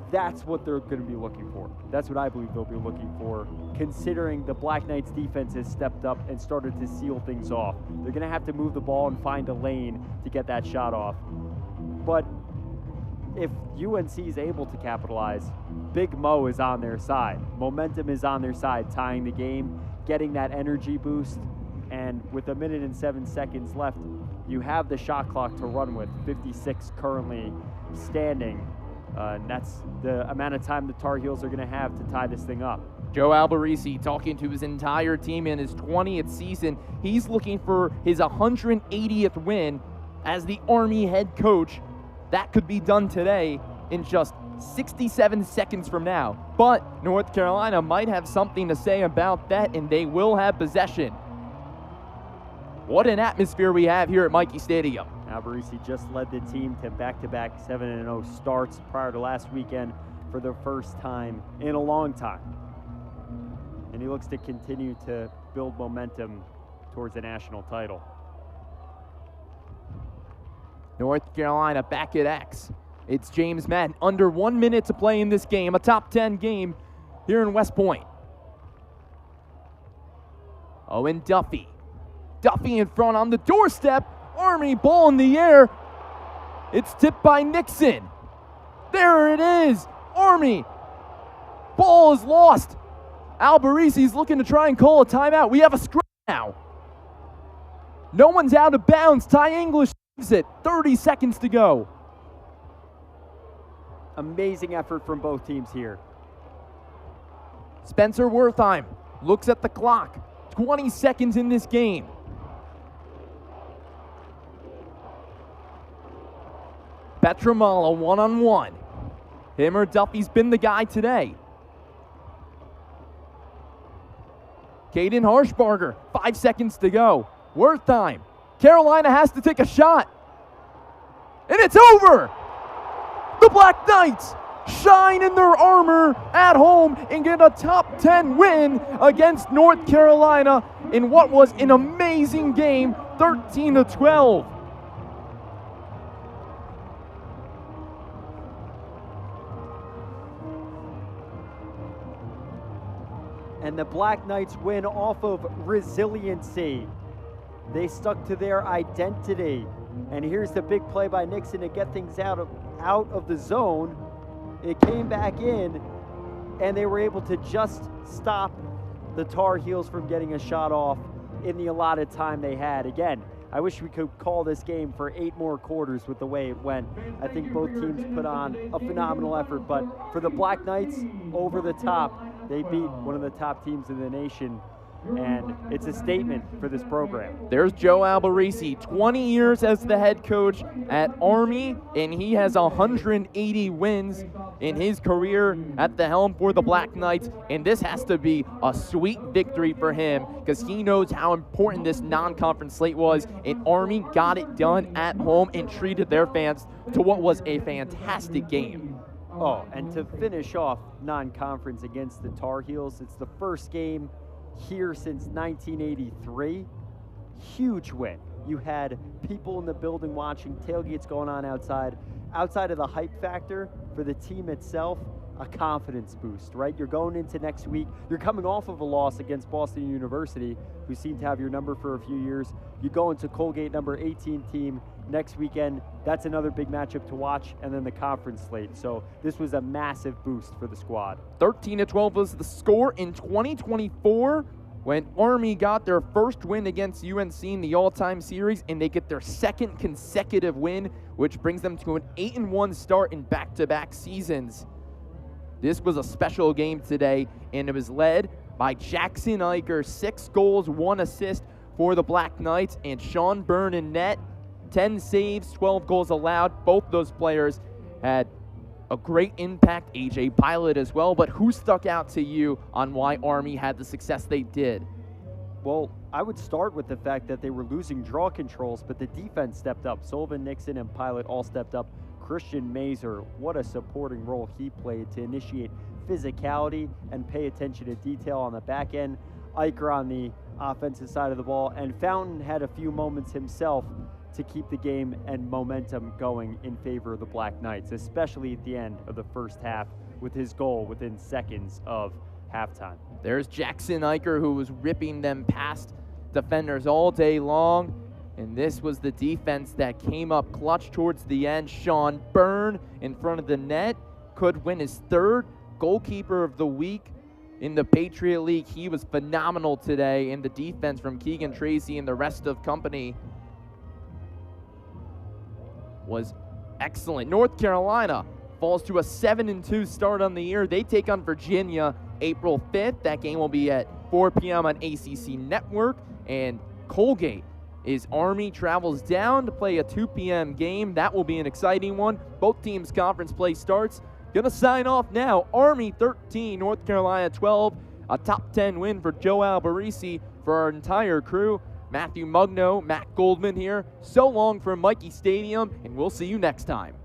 That's what they're going to be looking for. That's what I believe they'll be looking for, considering the Black Knights defense has stepped up and started to seal things off. They're going to have to move the ball and find a lane to get that shot off. But if UNC is able to capitalize, Big Mo is on their side. Momentum is on their side, tying the game, getting that energy boost. And with 1 minute and 7 seconds left, you have the shot clock to run with, 56 currently standing. And that's the amount of time the Tar Heels are going to have to tie this thing up. Joe Alberici talking to his entire team in his 20th season. He's looking for his 180th win as the Army head coach. That could be done today in just 67 seconds from now. But North Carolina might have something to say about that, and they will have possession. What an atmosphere we have here at Michie Stadium. Alberici just led the team to back-to-back 7-0 starts prior to last weekend for the first time in a long time. And he looks to continue to build momentum towards a national title. North Carolina back at X. It's James Madden. Under 1 minute to play in this game, a top 10 game here in West Point. Owen Duffy. Duffy in front on the doorstep. Army ball in the air. It's tipped by Nixon. There it is. Army. Ball is lost. Alberici's looking to try and call a timeout. We have a scrum now. No one's out of bounds. Ty English saves it. 30 seconds to go. Amazing effort from both teams here. Spencer Wertheim looks at the clock. 20 seconds in this game. Petramala one-on-one. Him or Duffy's been the guy today. Caden Harshbarger, 5 seconds to go. Wertheim. Carolina has to take a shot. And it's over! The Black Knights shine in their armor at home and get a top 10 win against North Carolina in what was an amazing game, 13-12. And the Black Knights win off of resiliency. They stuck to their identity. And here's the big play by Nixon to get things out of the zone. It came back in, and they were able to just stop the Tar Heels from getting a shot off in the allotted time they had. Again, I wish we could call this game for 8 more quarters with the way it went. I think both teams put on a phenomenal effort, but for the Black Knights, over the top. They beat one of the top teams in the nation, and it's a statement for this program. There's Joe Alberici, 20 years as the head coach at Army, and he has 180 wins in his career at the helm for the Black Knights, and this has to be a sweet victory for him because he knows how important this non-conference slate was, and Army got it done at home and treated their fans to what was a fantastic game. Oh, and to finish off non-conference against the Tar Heels, it's the first game here since 1983. Huge win. You had people in the building watching, tailgates going on outside. Outside of the hype factor for the team itself, a confidence boost, right? You're going into next week. You're coming off of a loss against Boston University, who seem to have your number for a few years. You go into Colgate, number 18 team next weekend. That's another big matchup to watch, and then the conference slate. So this was a massive boost for the squad. 13-12 was the score in 2024 when Army got their first win against UNC in the all-time series, and they get their second consecutive win, which brings them to an 8-1 start in back-to-back seasons. This was a special game today, and it was led by Jackson Eicher, 6 goals, 1 assist for the Black Knights, and Sean Byrne in net, 10 saves, 12 goals allowed. Both those players had a great impact, AJ Pilot as well, but who stuck out to you on why Army had the success they did? Well, I would start with the fact that they were losing draw controls, but the defense stepped up. Sullivan, Nixon, and Pilot all stepped up. Christian Mazer, what a supporting role he played to initiate physicality and pay attention to detail on the back end. Eicher on the offensive side of the ball, and Fountain had a few moments himself to keep the game and momentum going in favor of the Black Knights, especially at the end of the first half with his goal within seconds of halftime. There's Jackson Eicher, who was ripping them past defenders all day long. And this was the defense that came up clutch towards the end. Sean Byrne in front of the net could win his 3rd goalkeeper of the week in the Patriot League. He was phenomenal today, and the defense from Keegan Tracy and the rest of company was excellent. North Carolina falls to a 7-2 start on the year. They take on Virginia April 5th. That game will be at 4 p.m. on ACC Network. And Colgate is Army travels down to play a 2 p.m. game. That will be an exciting one. Both teams' conference play starts. Gonna sign off now. Army 13, North Carolina 12. A top 10 win for Joe Alberici. For our entire crew, Matthew Mugno, Matt Goldman here. So long from Mikey Stadium, and we'll see you next time.